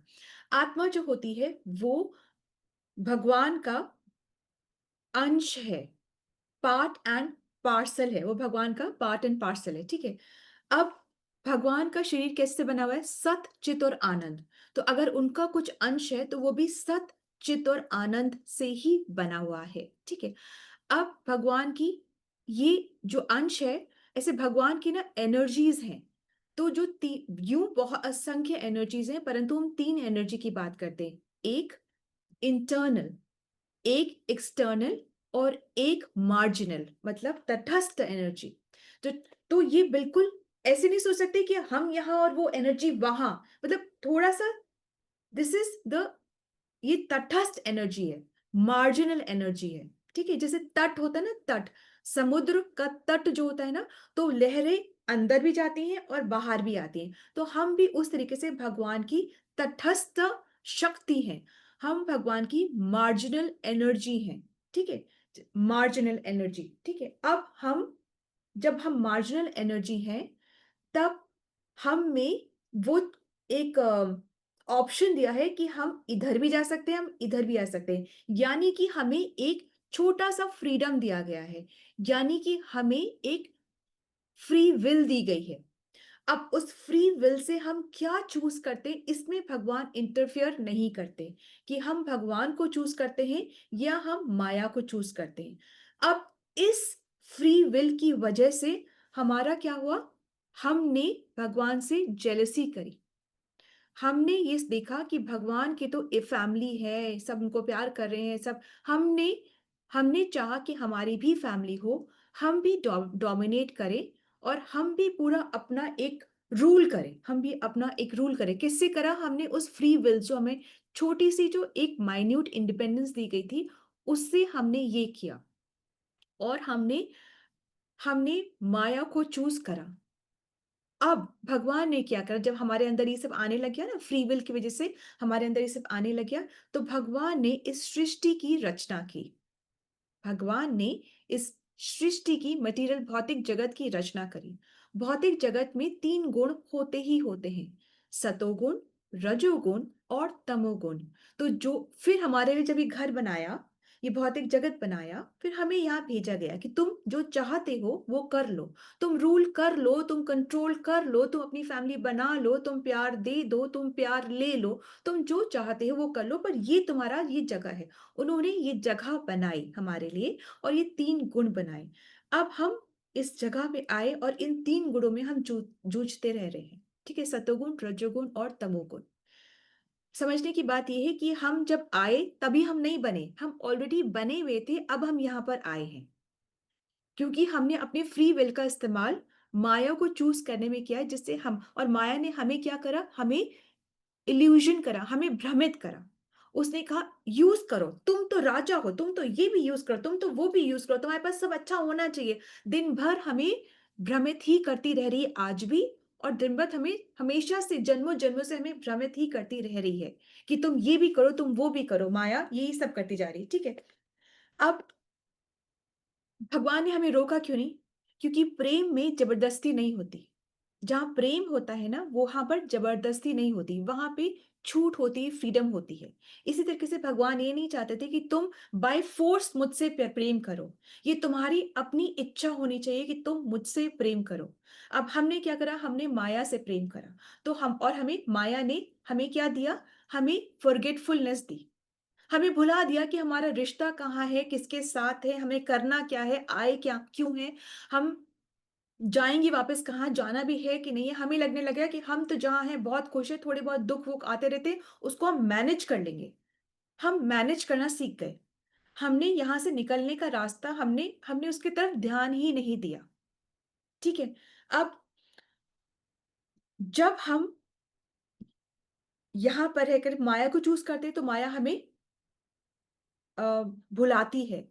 आत्मा जो होती है वो भगवान का अंश है, पार्ट एंड पार्सल है, वो भगवान का पार्ट एंड पार्सल है। ठीक है, अब भगवान का शरीर कैसे बना हुआ है? सत चित और आनंद। तो अगर उनका कुछ अंश है तो वो भी सत चित और आनंद से ही बना हुआ है। ठीक है, अब भगवान की ये जो अंश है, ऐसे भगवान की ना एनर्जीज हैं। तो जो यूं बहुत असंख्य एनर्जीज हैं, परंतु हम 3 एनर्जी की बात करते हैं, एक इंटरनल, एक एक्सटर्नल और एक मार्जिनल, मतलब तटस्थ एनर्जी। तो तो ये बिल्कुल ऐसे नहीं सोच सकते कि हम यहाँ और वो एनर्जी वहां, मतलब थोड़ा सा, दिस इज द, ये तटस्थ एनर्जी है, मार्जिनल एनर्जी है। ठीक है, जैसे तट होता है ना, तट, समुद्र का तट जो होता है ना, तो लहरें अंदर भी जाती हैं और बाहर भी आती हैं। तो हम भी उस तरीके से भगवान की तटस्थ शक्ति हैं, हम भगवान की मार्जिनल एनर्जी हैं। ठीक है, मार्जिनल एनर्जी। ठीक है, अब हम, जब हम मार्जिनल एनर्जी हैं, तब हम में वो एक ऑप्शन दिया है कि हम इधर भी जा सकते हैं, हम इधर भी आ सकते हैं, यानी कि हमें एक छोटा सा फ्रीडम दिया गया है, यानी कि हमें एक फ्री विल दी गई है। अब उस फ्री विल से हम क्या चूज करते हैं, इसमें भगवान इंटरफियर नहीं करते कि हम भगवान को चूज करते हैं या हम माया को चूज करते हैं। अब इस फ्री विल की वजह से हमारा क्या हुआ, हमने भगवान से जेलसी करी। हमने ये देखा कि भगवान की तो एक फैमिली है, सब उनको प्यार कर रहे हैं सब, हमने हमने चाहा कि हमारी भी फैमिली हो, हम भी डोमिनेट करें और हम भी पूरा अपना एक रूल करें, हम भी अपना एक रूल करें। किससे करा? हमने उस फ्री विल, जो हमें छोटी सी जो एक माइन्यूट इंडिपेंडेंस दी गई थी, उससे हमने ये किया और हमने हमने माया को चूज करा। अब भगवान ने क्या करा, जब हमारे अंदर ये सब आने लग गया ना, फ्री विल की वजह से हमारे अंदर ये सब आने लग गया, तो भगवान ने इस सृष्टि की रचना की। भगवान ने इस सृष्टि की, मटेरियल भौतिक जगत की रचना करी। भौतिक जगत में 3 गुण होते ही होते हैं, सतोगुण, रजोगुण और तमोगुण। तो जो फिर हमारे लिए जब ये घर बनाया, ये भौतिक जगत बनाया, फिर हमें यहाँ भेजा गया कि तुम जो चाहते हो वो कर लो, तुम रूल कर लो, तुम कंट्रोल कर लो, तुम अपनी फैमिली बना लो, तुम प्यार दे दो, तुम प्यार ले लो, तुम जो चाहते हो वो कर लो, पर ये तुम्हारा ये जगह है। उन्होंने ये जगह बनाई हमारे लिए और ये 3 गुण बनाए। अब हम इस जगह पे आए और इन 3 गुणों में हम जूझते रह रहे हैं। ठीक है, सतोगुण, रजोगुण और तमोगुण। समझने की बात यह है कि हम जब आए तभी हम नहीं बने, हम ऑलरेडी बने हुए थे, अब हम यहाँ पर आए हैं क्योंकि हमने अपने फ्री विल का इस्तेमाल माया को चूज करने में किया है, जिससे हम, और माया ने हमें क्या करा, हमें इल्यूजन करा, हमें भ्रमित करा। उसने कहा यूज करो, तुम तो राजा हो, तुम तो ये भी यूज करो, तुम तो वो भी यूज करो, तुम्हारे पास सब अच्छा होना चाहिए। दिन भर हमें भ्रमित ही करती रह रही है आज भी, और दिन भर हमें हमेशा से, जन्मों जन्मों से हमें भ्रमित ही करती रह रही है कि तुम ये भी करो, तुम वो भी करो, माया यही सब करती जा रही है। ठीक है, अब भगवान ने हमें रोका क्यों नहीं? क्योंकि प्रेम में जबरदस्ती नहीं होती। जहां प्रेम होता है ना, वहां पर जबरदस्ती नहीं होती, वहां पे छूट होती है, फ्रीडम होती है। इसी तरीके से भगवान ये नहीं चाहते थे कि तुम बाय फोर्स मुझसे प्रेम करो, ये तुम्हारी अपनी इच्छा होनी चाहिए कि तुम मुझसे प्रेम करो। अब हमने क्या करा, हमने माया से प्रेम करा, तो हम, और हमें माया ने हमें क्या दिया, हमें फॉरगेटफुलनेस दी, हमें भुला दिया कि हमारा रिश्ता कहाँ है, किसके साथ है, हमें करना क्या है, आए क्या क्यों है, हम जाएंगे वापस कहाँ, जाना भी है कि नहीं है। हमें लगने लगा कि हम तो जहाँ हैं बहुत खुश है, थोड़े बहुत दुख वुख आते रहते, उसको हम मैनेज कर लेंगे। हम मैनेज करना सीख गए, हमने यहाँ से निकलने का रास्ता, हमने हमने उसकी तरफ ध्यान ही नहीं दिया। ठीक है, अब जब हम यहाँ पर रहकर माया को चूज करते हैं, तो माया हमें भुलाती है,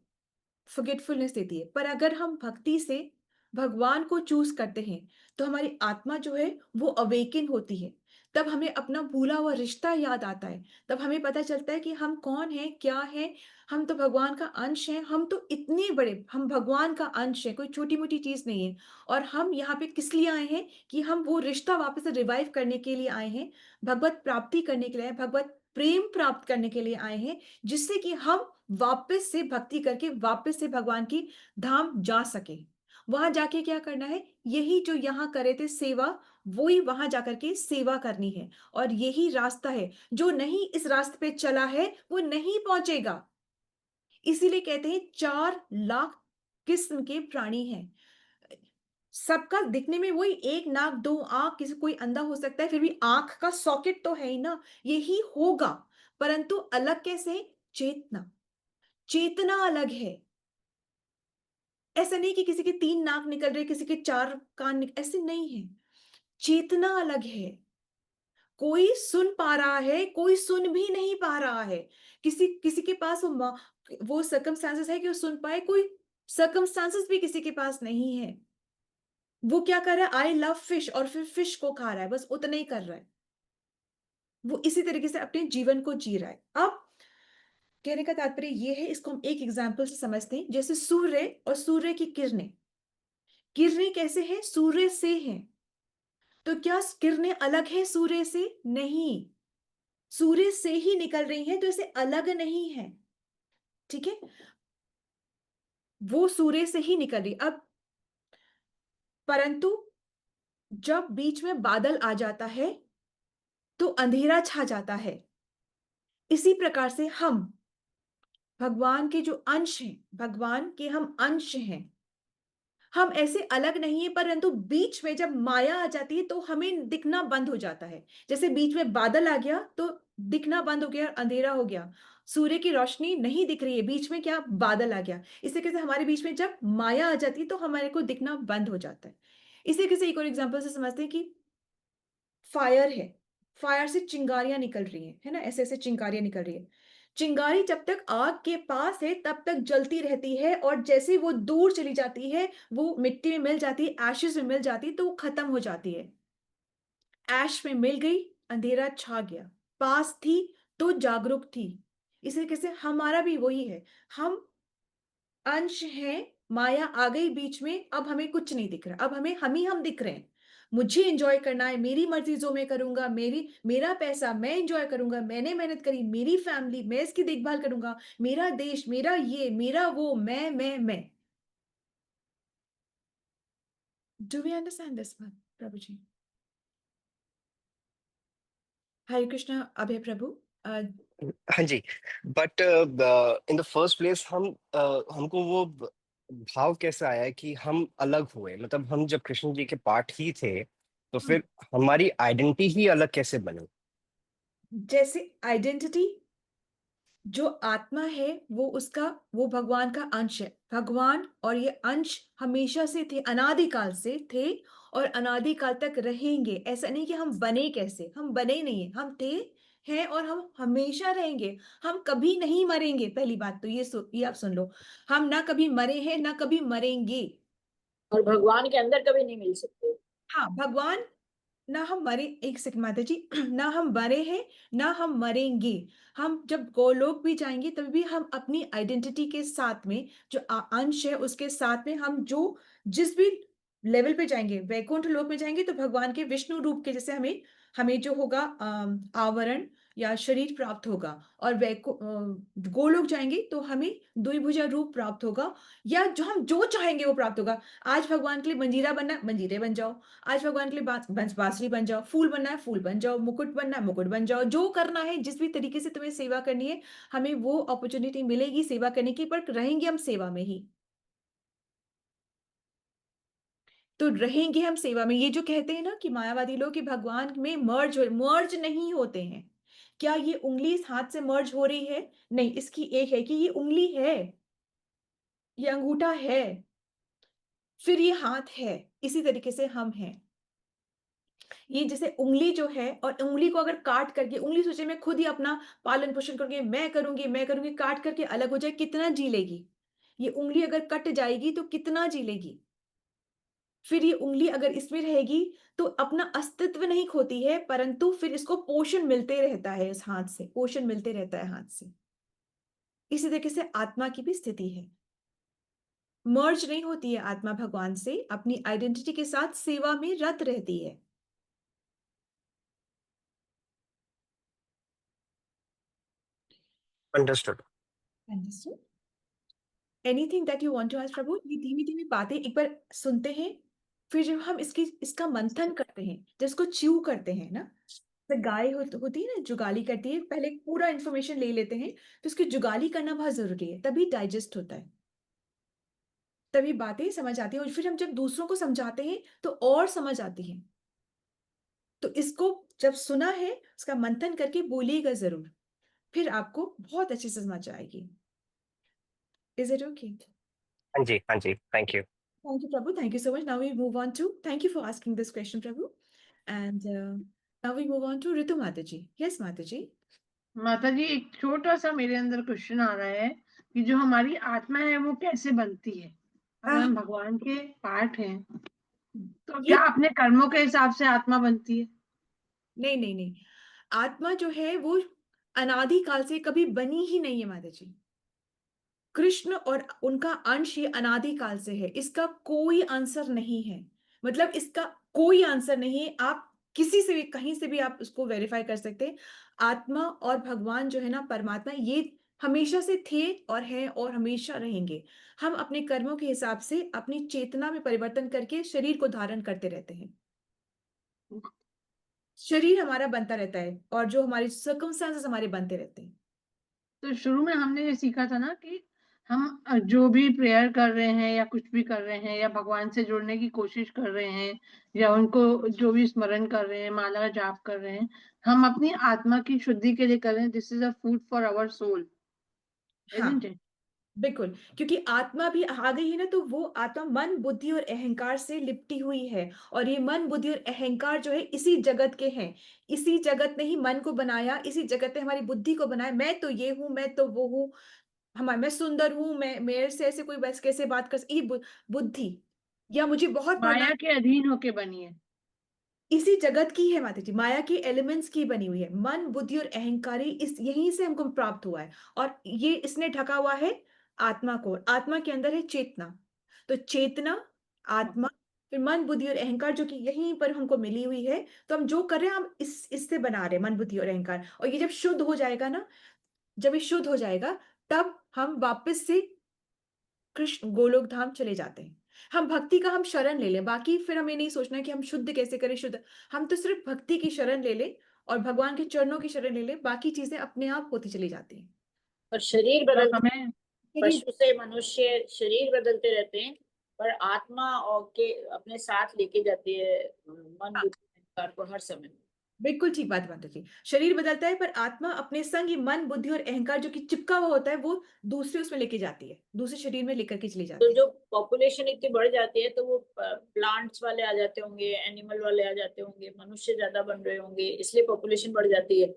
फॉरगेटफुलनेस देती है। पर अगर हम भक्ति से भगवान को चूज करते हैं तो हमारी आत्मा जो है वो अवेकन होती है। तब हमें अपना भूला हुआ रिश्ता याद आता है। तब हमें पता चलता है कि हम कौन हैं, क्या हैं। हम तो भगवान का अंश हैं। हम तो इतने बड़े, हम भगवान का अंश है, कोई छोटी मोटी चीज नहीं है। और हम यहाँ पे किस लिए आए हैं कि हम वो रिश्ता वापस से रिवाइव करने के लिए आए हैं, भगवत प्राप्ति करने के लिए आए हैं, भगवत प्रेम प्राप्त करने के लिए आए हैं, जिससे कि हम वापस से भक्ति करके वापस से भगवान की धाम जा सके। वहां जाके क्या करना है, यही जो यहाँ करे थे सेवा, वो ही वहां जाकर के सेवा करनी है। और यही रास्ता है, जो नहीं इस रास्ते पे चला है वो नहीं पहुंचेगा। इसीलिए कहते हैं 4 लाख किस्म के प्राणी हैं। सबका दिखने में वही, एक नाक दो आंख, किसी कोई अंधा हो सकता है, फिर भी आंख का सॉकेट तो है ही ना, यही होगा। परंतु अलग कैसे? चेतना, चेतना अलग है। ऐसा नहीं कि किसी के 3 नाक निकल रहे, किसी के 4 कान ऐसे नहीं है। चेतना अलग है। कोई सुन पा रहा है, कोई सुन भी नहीं पा रहा है। किसी किसी के पास वो सर्कमस्टांसेस है कि वो सुन पाए, कोई सर्कमस्टांसेस भी किसी के पास नहीं है। वो क्या कर रहा है, आई लव फिश, और फिर फिश को खा रहा है, बस उतना ही कर रहा है। वो इसी तरीके से अपने जीवन को जी रहा है। अब कहने का तात्पर्य ये है, इसको हम एक एग्जाम्पल से समझते हैं। जैसे सूर्य और सूर्य की किरणें, किरणें कैसे हैं? सूर्य से हैं। तो क्या किरणें अलग है सूर्य से? नहीं, सूर्य से ही निकल रही हैं, तो इसे अलग नहीं है। ठीक है, वो सूर्य से ही निकल रही। अब परंतु जब बीच में बादल आ जाता है तो अंधेरा छा जाता है। इसी प्रकार से हम भगवान के जो अंश हैं, भगवान के हम अंश हैं, हम ऐसे अलग नहीं है। परंतु बीच में जब माया आ जाती है तो हमें दिखना बंद हो जाता है। जैसे बीच में बादल आ गया तो दिखना बंद हो गया, अंधेरा हो गया, सूर्य की रोशनी नहीं दिख रही है, बीच में क्या, बादल आ गया। इसी तरीके से हमारे बीच में जब माया आ जाती है तो हमारे को दिखना बंद हो जाता है। इसी तरीके से एक और एग्जाम्पल से समझते हैं कि फायर है, फायर से चिंगारियां निकल रही हैं, है ना, ऐसे ऐसे चिंगारियां निकल रही है। चिंगारी जब तक आग के पास है तब तक जलती रहती है, और जैसे वो दूर चली जाती है, वो मिट्टी में मिल जाती है, एशेस में मिल जाती है, तो वो खत्म हो जाती है। ऐश में मिल गई, अंधेरा छा गया, पास थी तो जागरूक थी। इसी तरीके से हमारा भी वही है, हम अंश हैं, माया आ गई बीच में, अब हमें कुछ नहीं दिख रहा, अब हमें हम दिख रहे हैं। मुझे एंजॉय करना है, मेरी मर्जी जो मैं करूंगा, मेरा पैसा मैं एंजॉय करूंगा, मैंने मेहनत करी, मेरी फैमिली मैं इसकी देखभाल करूंगा, मेरा देश, मेरा ये, मेरा वो, मैं। डू वी अंडरस्टैंड दिस बात प्रभु जी? हरे कृष्णा अभय प्रभु। हाँ जी। But in the first place हमको वो भाव कैसे आया कि हम अलग हुए? मतलब हम जब कृष्ण जी के पाठ ही थे तो फिर हमारी आइडेंटिटी ही अलग कैसे बनी? जैसे आइडेंटिटी, जो आत्मा है वो उसका, वो भगवान का अंश है। भगवान और ये अंश हमेशा से थे, अनादिकाल से थे और अनादिकाल तक रहेंगे। ऐसा नहीं कि हम बने, कैसे हम बने नहीं है, हम थे, हैं और हम हमेशा रहेंगे। हम कभी नहीं मरेंगे। पहली बात तो ये आप सुन लो, हम ना कभी मरे हैं ना कभी मरेंगे। और भगवान के अंदर कभी नहीं मिल सकते। हाँ, भगवान, ना हम मरे, एक सेकंड माता जी, ना हम मरे हैं ना हम मरेंगे। हम जब गोलोक भी जाएंगे तभी भी हम अपनी आइडेंटिटी के साथ में, जो अंश है उसके साथ में, हम जो जिस भी लेवल पे जाएंगे, वैकुंठ लोक में जाएंगे तो भगवान के विष्णु रूप के जैसे हमें हमें जो होगा आवरण या शरीर प्राप्त होगा। और गोलोक जाएंगे तो हमें द्विभुजा रूप प्राप्त होगा, या जो हम जो चाहेंगे वो प्राप्त होगा। आज भगवान के लिए मंजीरा बनना है, मंजीरे बन जाओ। आज भगवान के लिए बांसुरी बन जाओ, फूल बनना है फूल बन जाओ, मुकुट बनना है मुकुट बन जाओ, जो करना है जिस भी तरीके से तुम्हें सेवा करनी है, हमें वो अपॉर्चुनिटी मिलेगी सेवा करने की, पर रहेंगे हम सेवा में ही। तो रहेंगे हम सेवा में। ये जो कहते हैं ना कि मायावादी लोग कि भगवान में मर्ज नहीं होते हैं, क्या ये उंगली इस हाथ से मर्ज हो रही है? नहीं, इसकी एक है कि ये उंगली है, ये अंगूठा है, फिर ये हाथ है। इसी तरीके से हम हैं। ये जैसे उंगली जो है, और उंगली को अगर काट करके, उंगली सोचे मैं खुद ही अपना पालन पोषण करूंगी, मैं करूंगी, काट करके अलग हो जाए, कितना जी लेगी? ये उंगली अगर कट जाएगी तो कितना जी लेगी? फिर ये उंगली अगर इसमें रहेगी तो अपना अस्तित्व नहीं खोती है, परंतु फिर इसको पोषण मिलते रहता है, इस हाथ से पोषण मिलते रहता है हाथ से। इसी तरीके से आत्मा की भी स्थिति है, मर्ज नहीं होती है आत्मा भगवान से, अपनी आइडेंटिटी के साथ सेवा में रत रहती है। Understood. Understood? Anything that you want to ask Prabhu? ये धीमी धीमी बातें एक बार सुनते हैं, फिर जब हम इसका मंथन करते हैं, जिसको च्यू करते हैं ना, तो गाय होती है ना, जुगाली करती है, पहले पूरा इन्फॉर्मेशन ले लेते हैं, तो उसकी जुगाली करना बहुत जरूरी है, तभी डाइजेस्ट होता है, तभी बातें समझ आती हैं, और फिर हम जब दूसरों को समझाते हैं तो और समझ आती है। तो इसको जब सुना है उसका मंथन करके बोलिएगा जरूर, फिर आपको बहुत अच्छे से समझ आएगी। Is it okay? हाँ जी, हाँ जी, thank you. Thank you, Prabhu. Thank you so much. Now we move on to, thank you for asking this question, Prabhu. And now we move on to Ritu Mataji. Yes, Mataji. माता जी, एक छोटा सा मेरे अंदर question आ रहा है कि जो हमारी आत्मा है वो कैसे बनती है? अगर हम भगवान के पार्ट हैं तो ये क्या अपने कर्मों के हिसाब से आत्मा बनती है? नहीं नहीं नहीं, आत्मा जो है वो अनादि काल से कभी बनी ही नहीं है माताजी। कृष्ण और उनका अंश ये अनादि काल से है, इसका कोई आंसर नहीं है, मतलब इसका कोई आंसर नहीं है। आप किसी से भी कहीं से भी आप उसको वेरीफाई कर सकते हैं। आत्मा और भगवान जो है ना, परमात्मा, ये हमेशा से थे और हैं और हमेशा रहेंगे। हम अपने कर्मों के हिसाब से अपनी चेतना में परिवर्तन करके शरीर को धारण करते रहते हैं, शरीर हमारा बनता रहता है और जो हमारे सर्कमस्टांसेस हमारे बनते रहते हैं। तो शुरू में हमने ये सीखा था ना कि हम जो भी प्रेयर कर रहे हैं या कुछ भी कर रहे हैं या भगवान से जुड़ने की कोशिश कर रहे हैं या उनको जो भी स्मरण कर रहे हैं, माला जाप कर रहे हैं, हम अपनी आत्मा की शुद्धि के लिए कर रहे हैं। This is a food for our soul, हाँ, इजंट इट? बिल्कुल, क्योंकि आत्मा भी आ गई है ना, तो वो आत्मा मन बुद्धि और अहंकार से लिपटी हुई है, और ये मन बुद्धि और अहंकार जो है इसी जगत के हैं। इसी जगत ने ही मन को बनाया, इसी जगत ने हमारी बुद्धि को बनाया। मैं तो ये हूं, मैं तो वो हूँ, मैं सुंदर हूँ, मैं मेरे से ऐसे कोई बस कैसे बात कर ये बुद्धि, या मुझे बहुत पढ़ना, माया के अधीन होके बनी है। इसी जगत की है माता जी, माया के एलिमेंट्स की बनी हुई है। मन बुद्धि और अहंकारी इस यहीं से हमको प्राप्त हुआ है, और ये इसने ढका हुआ है आत्मा को। आत्मा के अंदर है चेतना, तो चेतना, आत्मा, फिर मन बुद्धि और अहंकार जो कि यहीं पर हमको मिली हुई है। तो हम जो कर रहे हैं हम इससे बना रहे हैं मन बुद्धि और अहंकार, और ये जब शुद्ध हो जाएगा ना, जब ये शुद्ध हो जाएगा, तब हम वापस से कृष्ण गोलोक धाम चले जाते हैं। हम भक्ति का हम शरण ले लें, बाकी फिर हमें नहीं सोचना कि हम शुद्ध कैसे करें, शुद्ध, हम तो सिर्फ भक्ति की शरण ले लें और भगवान के चरणों की शरण ले लें, बाकी चीजें अपने आप होती चली जाती हैं। और शरीर तो बदलते, हमें पशु से मनुष्य शरीर बदलते रहते हैं, पर आत्मा और के अपने साथ लेके जाती है मन हाँ, बुद्धि अहंकार को हर समय। बिल्कुल ठीक बात बात है। शरीर बदलता है पर आत्मा अपने संग ही मन बुद्धि और अहंकार जो कि चिपका हुआ होता है वो दूसरे उसमें लेके जाती है, दूसरे शरीर में लेकर के चली तो जाती है। जो पॉपुलेशन इतनी बढ़ जाती है तो वो प्लांट्स वाले आ जाते होंगे, एनिमल वाले आ जाते होंगे, मनुष्य ज्यादा बन रहे होंगे, इसलिए पॉपुलेशन बढ़ जाती है।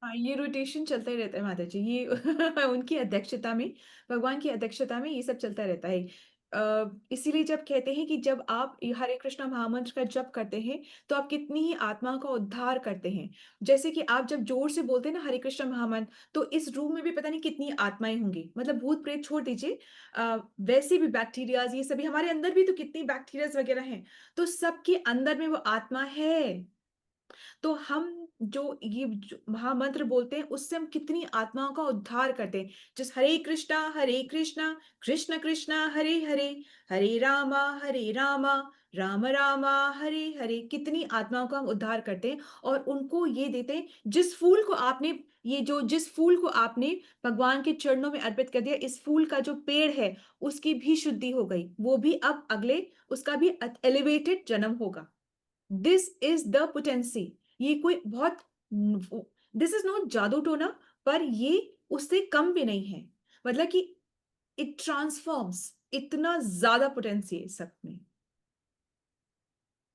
हाँ, ये रोटेशन चलता ही रहता है माता जी, ये उनकी अध्यक्षता में, भगवान की अध्यक्षता में ये सब चलता रहता है। इसीलिए जब कहते हैं कि जब आप ये हरे कृष्णा महामंत्र का जप करते हैं तो आप कितनी ही आत्मा का उद्धार करते हैं। जैसे कि आप जब जोर से बोलते हैं ना हरे कृष्णा महामंत्र, तो इस रूम में भी पता नहीं कितनी आत्माएं होंगी, मतलब भूत प्रेत छोड़ दीजिए, वैसे भी बैक्टीरियाज, ये सभी हमारे अंदर भी तो कितनी बैक्टीरियाज वगैरह हैं, तो सबके अंदर में वो आत्मा है। तो हम जो ये महामंत्र बोलते हैं उससे हम कितनी आत्माओं का उद्धार करते हैं। जिस हरे कृष्णा कृष्ण कृष्णा हरे हरे, हरे रामा राम रामा हरे हरे, कितनी आत्माओं का हम उद्धार करते हैं और उनको ये देते हैं। जिस फूल को आपने भगवान के चरणों में अर्पित कर दिया, इस फूल का जो पेड़ है उसकी भी शुद्धि हो गई, वो भी अब अगले उसका भी एलिवेटेड जन्म होगा। This is the potency. ये कोई बहुत, दिस इज नॉट जादू टोना, पर ये उससे कम भी नहीं है, मतलब कि इट ट्रांसफॉर्म्स, इतना ज्यादा पोटेंसी है सब में।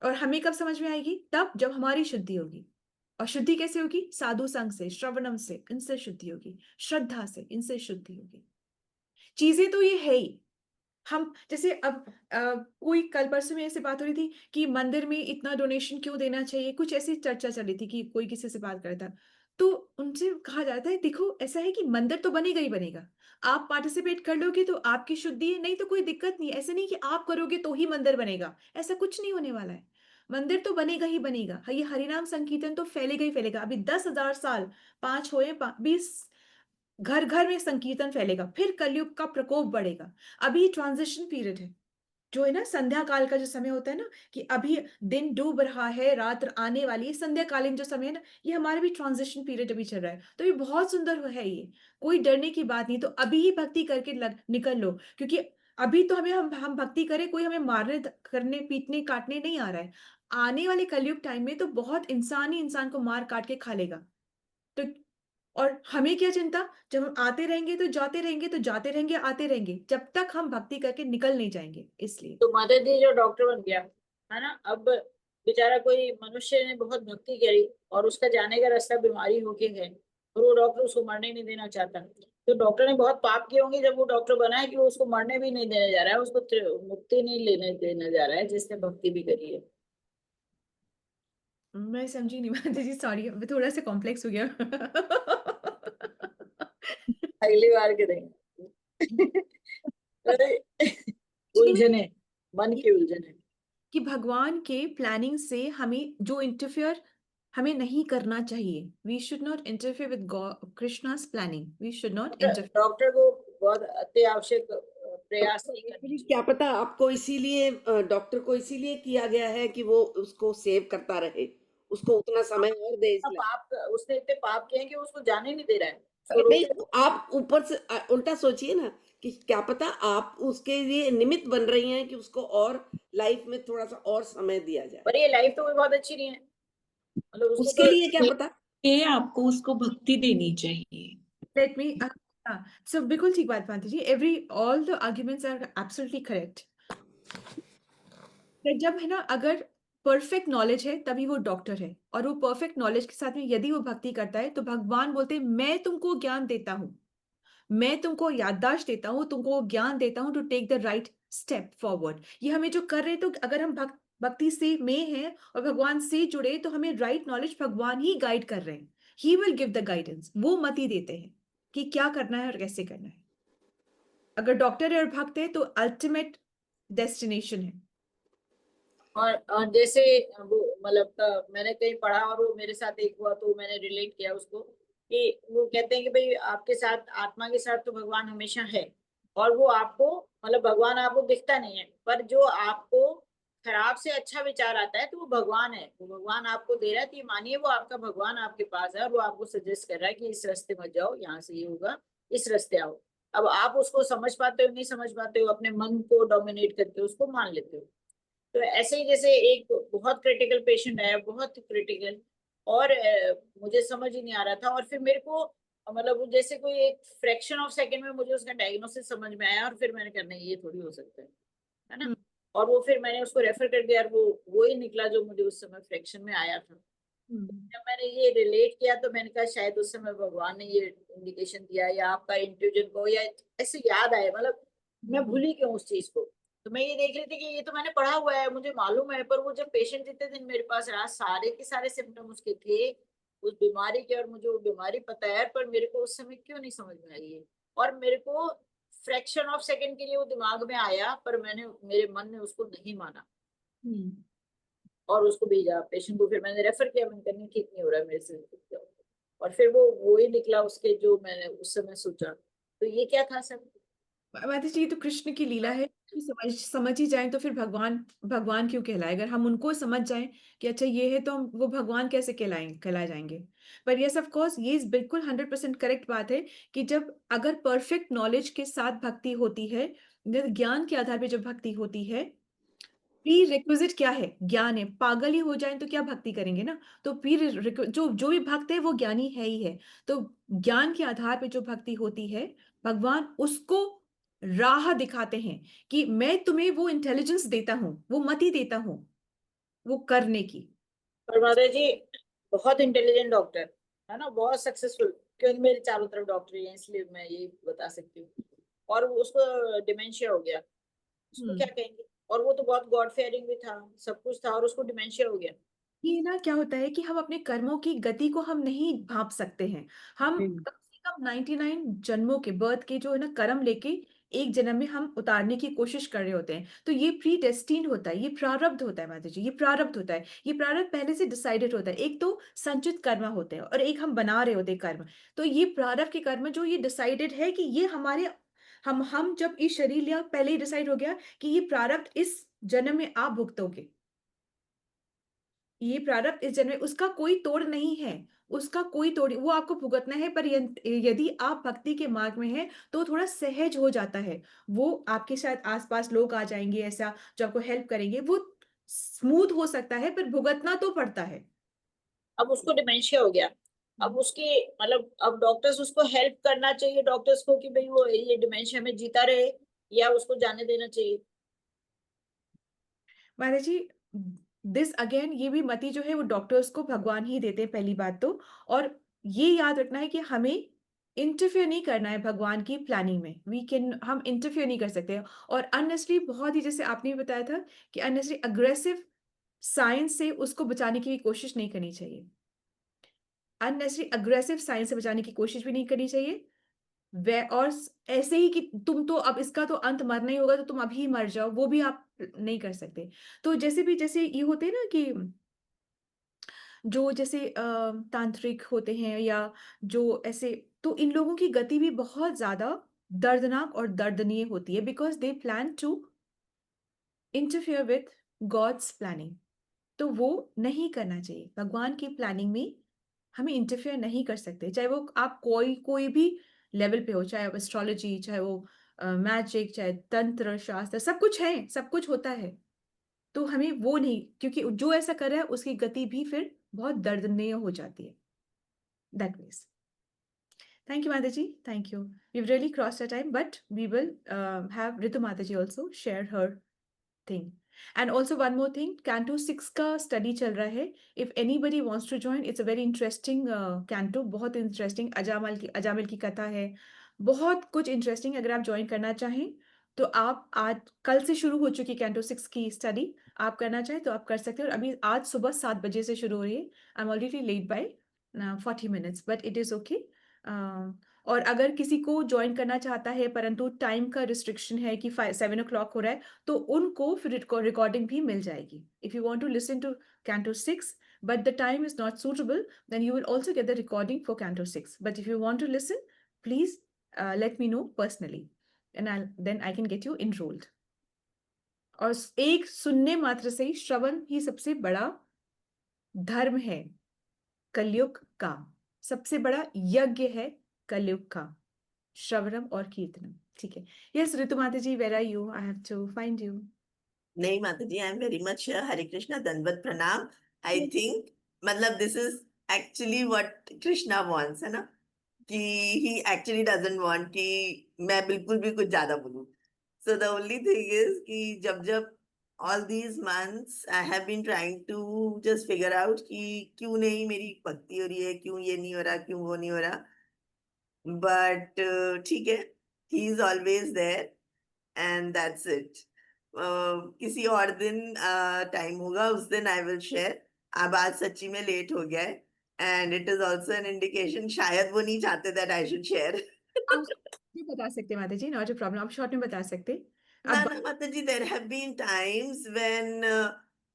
और हमें कब समझ में आएगी? तब जब हमारी शुद्धि होगी। और शुद्धि कैसे होगी? साधु संग से, श्रवणम से, इनसे शुद्धि होगी, श्रद्धा से, इनसे शुद्धि होगी। चीजें तो ये है ही। हम जैसे अब कोई कल परसों में ऐसे बात हो रही थी कि मंदिर में इतना डोनेशन क्यों देना चाहिए, कुछ ऐसी चर्चा चल रही थी कि कोई किसी से बात कर रहा था, तो उनसे कहा जाता है देखो ऐसा है कि मंदिर तो बनेगा ही बनेगा, आप पार्टिसिपेट कर लोगे तो आपकी शुद्धि है, नहीं तो कोई दिक्कत नहीं। ऐसे नहीं कि आप करोगे तो ही मंदिर बनेगा, ऐसा कुछ नहीं होने वाला है। मंदिर तो बनेगा ही बनेगा। ये हरिनाम संकीर्तन तो फैलेगा ही फैलेगा। अभी 10,000 साल, 5 होए 20, घर घर में संकीर्तन फैलेगा, फिर कलयुग का प्रकोप बढ़ेगा। अभी ट्रांजिशन पीरियड है, जो है ना संध्या काल का जो समय होता है ना, कि अभी दिन डूब रहा है, रात आने वाली है, संध्या कालीन जो समय है ना, ये हमारा भी ट्रांजिशन पीरियड अभी चल रहा है। तो ये बहुत सुंदर है, ये कोई डरने की बात नहीं। तो अभी ही भक्ति करके निकल लो, क्योंकि अभी तो हमें हम भक्ति करें, कोई हमें मारने करने पीटने काटने नहीं आ रहा है। आने वाले कलयुग टाइम में तो बहुत इंसान ही इंसान को मार काट के खा लेगा। तो और हमें क्या चिंता, जब हम आते रहेंगे तो जाते रहेंगे, तो जाते रहेंगे आते रहेंगे, जब तक हम भक्ति करके निकल नहीं जाएंगे। इसलिए तो माता जी जो डॉक्टर बन गया है ना, अब बेचारा कोई मनुष्य ने बहुत भक्ति करी और उसका जाने का रास्ता बीमारी होके है, और वो डॉक्टर उसको मरने नहीं देना चाहता, तो डॉक्टर ने बहुत पाप किए होंगे जब वो डॉक्टर बना है कि वो उसको मरने भी नहीं देने जा रहा है, उसको मुक्ति नहीं लेने देने जा रहा है, जिसने भक्ति भी करी है। मैं समझी नहीं माता जी, सॉरी, थोड़ा सा कॉम्प्लेक्स हो गया। अगली बार करेंगे। Actually में उलझने, मन ये की उलझने। कि भगवान के प्लानिंग से हमें जो इंटरफेयर हमें नहीं करना चाहिए, we should not interfere with Krishna's planning, we should not interfere. Doctor को बहुत अति आवश्यक प्रयास नहीं करने एक्चुअली चाहिए। क्या पता आपको इसीलिए डॉक्टर को इसीलिए किया गया है कि वो उसको सेव करता रहे, उसको उतना समय और दे इसलिए। पाप, उसने इतने पाप किए हैं कि उसको जाने नहीं दे रहा है, उसको नहीं, रोके। आप ऊपर से उल्टा सोचिए ना, कि क्या पता आप उसके लिए निमित्त बन रही हैं कि उसको और लाइफ में थोड़ा सा और समय दिया जाए, पर ये लाइफ तो कोई बहुत अच्छी नहीं है, मतलब उसको उसके तो लिए क्या पता। ये आपको उसको भक्ति देनी चाहिए। लेट मी सो बिल्कुल ठीक बात माता जी, every all the arguments are absolutely correct. जब है ना, अगर परफेक्ट नॉलेज है तभी वो डॉक्टर है, और वो परफेक्ट नॉलेज के साथ में यदि वो भक्ति करता है तो भगवान बोलते हैं मैं तुमको ज्ञान देता हूँ, मैं तुमको याददाश्त देता हूँ, तुमको वो ज्ञान देता हूँ to take the right step forward. ये हमें जो कर रहे हैं, तो अगर हम भक्ति से में हैं और भगवान से जुड़े, तो हमें राइट नॉलेज भगवान ही गाइड कर रहे हैं। He will give the guidance, वो मति देते हैं कि क्या करना है और कैसे करना है। अगर डॉक्टर है और भक्त है तो अल्टीमेट डेस्टिनेशन है। और जैसे वो मतलब मैंने कहीं पढ़ा और वो मेरे साथ एक हुआ, तो मैंने रिलेट किया उसको, कि वो कहते हैं कि भाई आपके साथ, आत्मा के साथ तो भगवान हमेशा है, और वो आपको, मतलब भगवान आपको दिखता नहीं है, पर जो आपको खराब से अच्छा विचार आता है तो वो भगवान है, वो भगवान आपको दे रहा है, तो ये मानिए वो आपका भगवान आपके पास है, और वो आपको सजेस्ट कर रहा है कि इस रास्ते मत जाओ, यहाँ से ये होगा, इस रास्ते आओ। अब आप उसको समझ पाते हो नहीं समझ पाते हो, अपने मन को डोमिनेट करके उसको मान लेते हो। तो ऐसे ही जैसे एक बहुत क्रिटिकल पेशेंट है, बहुत क्रिटिकल, और मुझे समझ ही नहीं आ रहा था, और फिर मेरे को मतलब वो जैसे कोई एक फ्रैक्शन ऑफ सेकंड में मुझे उसका डायग्नोसिस समझ में आया, और फिर मैंने करना ये थोड़ी हो सकता है ना। और वो फिर मैंने उसको रेफर कर दिया, और वो ही निकला जो मुझे उस समय फ्रैक्शन में आया था। जब मैंने ये रिलेट किया तो मैंने कहा शायद उस समय भगवान ने ये इंडिकेशन दिया, या आपका इंट्यूजन को, या ऐसे याद आए, मतलब मैं भूली क्यों उस चीज को। तो मैं ये देख रही थी कि ये तो मैंने पढ़ा हुआ है, मुझे मालूम है, पर वो जब पेशेंट जितने दिन मेरे पास रहा, सारे के सारे सिम्टम उसके थे उस बीमारी के, और मुझे वो बीमारी पता है, पर मेरे को उस समय क्यों नहीं समझ में आई है। और मेरे को फ्रैक्शन ऑफ सेकंड के लिए वो दिमाग में आया, पर मेरे मन ने उसको नहीं माना, और उसको भेजा पेशेंट को, फिर मैंने रेफर किया, मैंने कहा ठीक नहीं हो रहा है मेरे से, और फिर वो ही निकला उसके जो मैंने उस समय सोचा। तो ये क्या था सब। माता जी, ये तो कृष्ण की लीला है कि समझ ही जाए तो फिर भगवान भगवान क्यों कहलाए। अगर हम उनको समझ जाएं कि अच्छा ये है, तो हम वो भगवान कैसे कहलाए जाएंगे। पर यस ऑफ कोर्स, ये बिल्कुल 100% करेक्ट बात है कि जब अगर परफेक्ट नॉलेज के साथ भक्ति होती है, ज्ञान के आधार पे जब भक्ति होती है, प्री रिक्विजिट क्या है, ज्ञान है। पागल ही हो जाए तो क्या भक्ति करेंगे ना। तो जो भी भक्त है वो ज्ञानी है ही है। तो ज्ञान के आधार पे जो भक्ति होती है, भगवान उसको राह दिखाते हैं कि मैं तुम्हें वो इंटेलिजेंस देता हूं, वो मति देता हूं वो करने की। और माता जी बहुत इंटेलिजेंट डॉक्टर है ना, बहुत सक्सेसफुल, क्योंकि मेरे चारों तरफ डॉक्टर ही हैं, इसलिए मैं ये बता सकती हूँ। और उसको डिमेंशिया हो गया, उसको क्या कहेंगे? और वो तो बहुत गॉड फेयरिंग भी था, सब कुछ था, और उसको डिमेंशिया हो गया। ये ना क्या होता है कि हम अपने कर्मों की गति को हम नहीं भांप सकते हैं। हम कम से कम 99 जन्मों के बर्थ के जो है ना कर्म लेके एक जन्म में हम उतारने की कोशिश कर रहे होते हैं। तो ये प्री डेस्टिन्ड होता है, ये प्रारब्ध होता है माता जी, ये प्रारब्ध होता है। ये प्रारब्ध पहले से डिसाइडेड होता है। एक तो संचित कर्म होते हैं और एक हम बना रहे होते हैं कर्म। तो ये प्रारब्ध के कर्म जो ये डिसाइडेड है कि ये हमारे हम जब इस शरीर लिया पहले ही डिसाइड हो गया कि ये प्रारब्ध इस जन्म में आप भुगतोगे। ये प्रारब्ध इस जन्म में, उसका कोई तोड़ नहीं है, उसका कोई तोड़, वो आपको भुगतना है। पर यदि आप भक्ति के मार्ग में हैं तो थोड़ा सहज हो जाता है। वो आपके साथ आसपास लोग आ जाएंगे ऐसा जो आपको हेल्प करेंगे, वो स्मूथ हो सकता है, पर भुगतना तो पड़ता है। अब उसको डिमेंशिया हो गया। अब उसकी मतलब अब डॉक्टर्स उसको हेल्प करना चाहिए, डॉक्टर्स को, कि भाई वो ये डिमेंशिया में जीता रहे, या उसको जाने देना चाहिए? महाराज जी, दिस अगेन, ये भी मति जो है वो डॉक्टर्स को भगवान ही देते हैं पहली बात तो। और ये याद रखना है कि हमें इंटरफेयर नहीं करना है भगवान की प्लानिंग में। हम इंटरफेयर नहीं कर सकते। और अननेसरी, बहुत ही जैसे आपने भी बताया था कि अननेसरी अग्रेसिव साइंस से उसको बचाने की भी कोशिश नहीं करनी चाहिए। अननेसरी अग्रेसिव साइंस से बचाने की कोशिश भी नहीं करनी चाहिए। वे और ऐसे ही कि तुम तो अब इसका तो अंत मरना ही होगा तो तुम अभी मर जाओ, वो भी आप नहीं कर सकते। तो जैसे ये होते हैं ना कि जो जैसे तांत्रिक होते हैं या जो ऐसे, तो इन लोगों की गति भी बहुत ज्यादा दर्दनाक और दर्दनीय होती है, because they plan to interfere with God's planning. तो वो नहीं करना चाहिए। भगवान की प्लानिंग में हमें इंटरफेयर नहीं कर सकते, चाहे वो आप कोई कोई भी लेवल पे हो, चाहे वो एस्ट्रोलॉजी, चाहे वो मैजिक, चाहे तंत्र शास्त्र, सब कुछ है, सब कुछ होता है। तो हमें वो नहीं, क्योंकि जो ऐसा कर रहा है उसकी गति भी फिर बहुत दर्दनीय हो जाती है। दैट मीन्स, थैंक यू माता जी, thank you. We've really crossed our time, but we will have Ritu Mataji also share her thing. And also one more thing, Canto 6 का study चल रहा है। If anybody wants to join, it's a very interesting canto, बहुत interesting। Ajamil की कथा है, बहुत कुछ interesting। अगर आप join करना चाहें तो आप आज, कल से शुरू हो चुकी कैंटो 6 की स्टडी, आप करना चाहें तो आप कर सकते हो। और अभी आज सुबह 7 बजे से शुरू हो रही है। I am already late by 40 minutes, but it is okay. और अगर किसी को ज्वाइन करना चाहता है परंतु टाइम का रिस्ट्रिक्शन है कि 7 o'clock हो रहा है, तो उनको फिर रिकॉर्डिंग भी मिल जाएगी। If you want to listen to canto 6 but the time is not suitable, then you will also get the recording for canto 6. But if you want to listen, please let me know personally, and then I can get you enrolled. और एक सुनने मात्र से श्रवण ही सबसे बड़ा धर्म है कलयुग का, सबसे बड़ा यज्ञ है कलयुग का, श्रवणम और कीर्तनम। ठीक है। Yes Ritu Mata ji, where are you? I have to find you. नहीं माता जी, I am very much Hare Krishna, दंडवत प्रणाम। आई थिंक मतलब this is actually what Krishna wants, है ना, कि ही एक्चुअली डजंट वांट कि मैं बिल्कुल भी कुछ ज्यादा बोलूं। So the only thing is कि जब जब all these months I have been trying to just figure out कि क्यों नहीं मेरी भक्ति हो रही है, क्यों ये नहीं हो रहा, क्यों वो नहीं हो रहा, बट ठीक है, he is always there and that's it. किसी और दिन टाइम होगा, उस दिन आई विल शेयर। अब आज सच्ची में लेट हो गया है and it is also an indication शायद वो नहीं चाहते दैट आई शुड शेयर। आप भी बता सकते माता जी, नॉट अ प्रॉब्लम, आप शॉर्ट में बता सकते। ना अब ना माता जी, there have been times when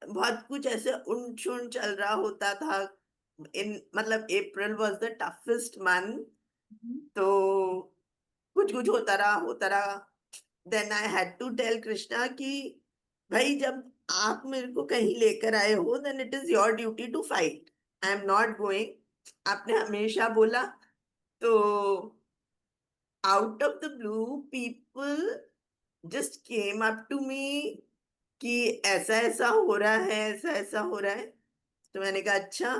बहुत कुछ ऐसे उन छुन चल रहा होता था। इन मतलब April was the toughest month, तो कुछ कुछ होता रहा। Then I had to tell Krishna कि भाई जब आप मेरे को कहीं लेकर आए हो, then it is your duty to fight, I am not going. आपने हमेशा बोला। तो out of the blue people just came up to me कि ऐसा ऐसा हो रहा है, ऐसा ऐसा हो रहा है। तो मैंने कहा अच्छा।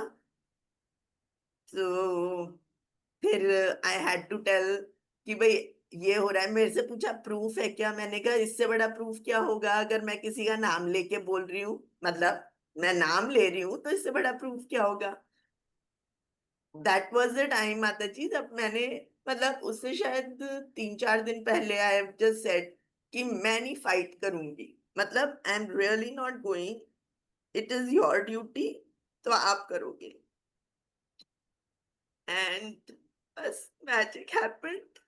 तो फिर आई हैड टू टेल कि भाई ये हो रहा है। मेरे से पूछा प्रूफ है क्या? मैंने कहा इससे बड़ा प्रूफ क्या होगा, अगर मैं किसी का नाम लेके बोल रही हूँ, मतलब मैं नाम ले रही हूँ, तो इससे बड़ा प्रूफ क्या होगा। दैट वाज द टाइम माता जी जब मैंने मतलब उससे शायद 3-4 दिन पहले आई हैव जस्ट सेड कि मैं नहीं फाइट करूंगी, मतलब I am really not going, it is your duty, तो आप करोगे। एंड बस मैजिक हैपेंड।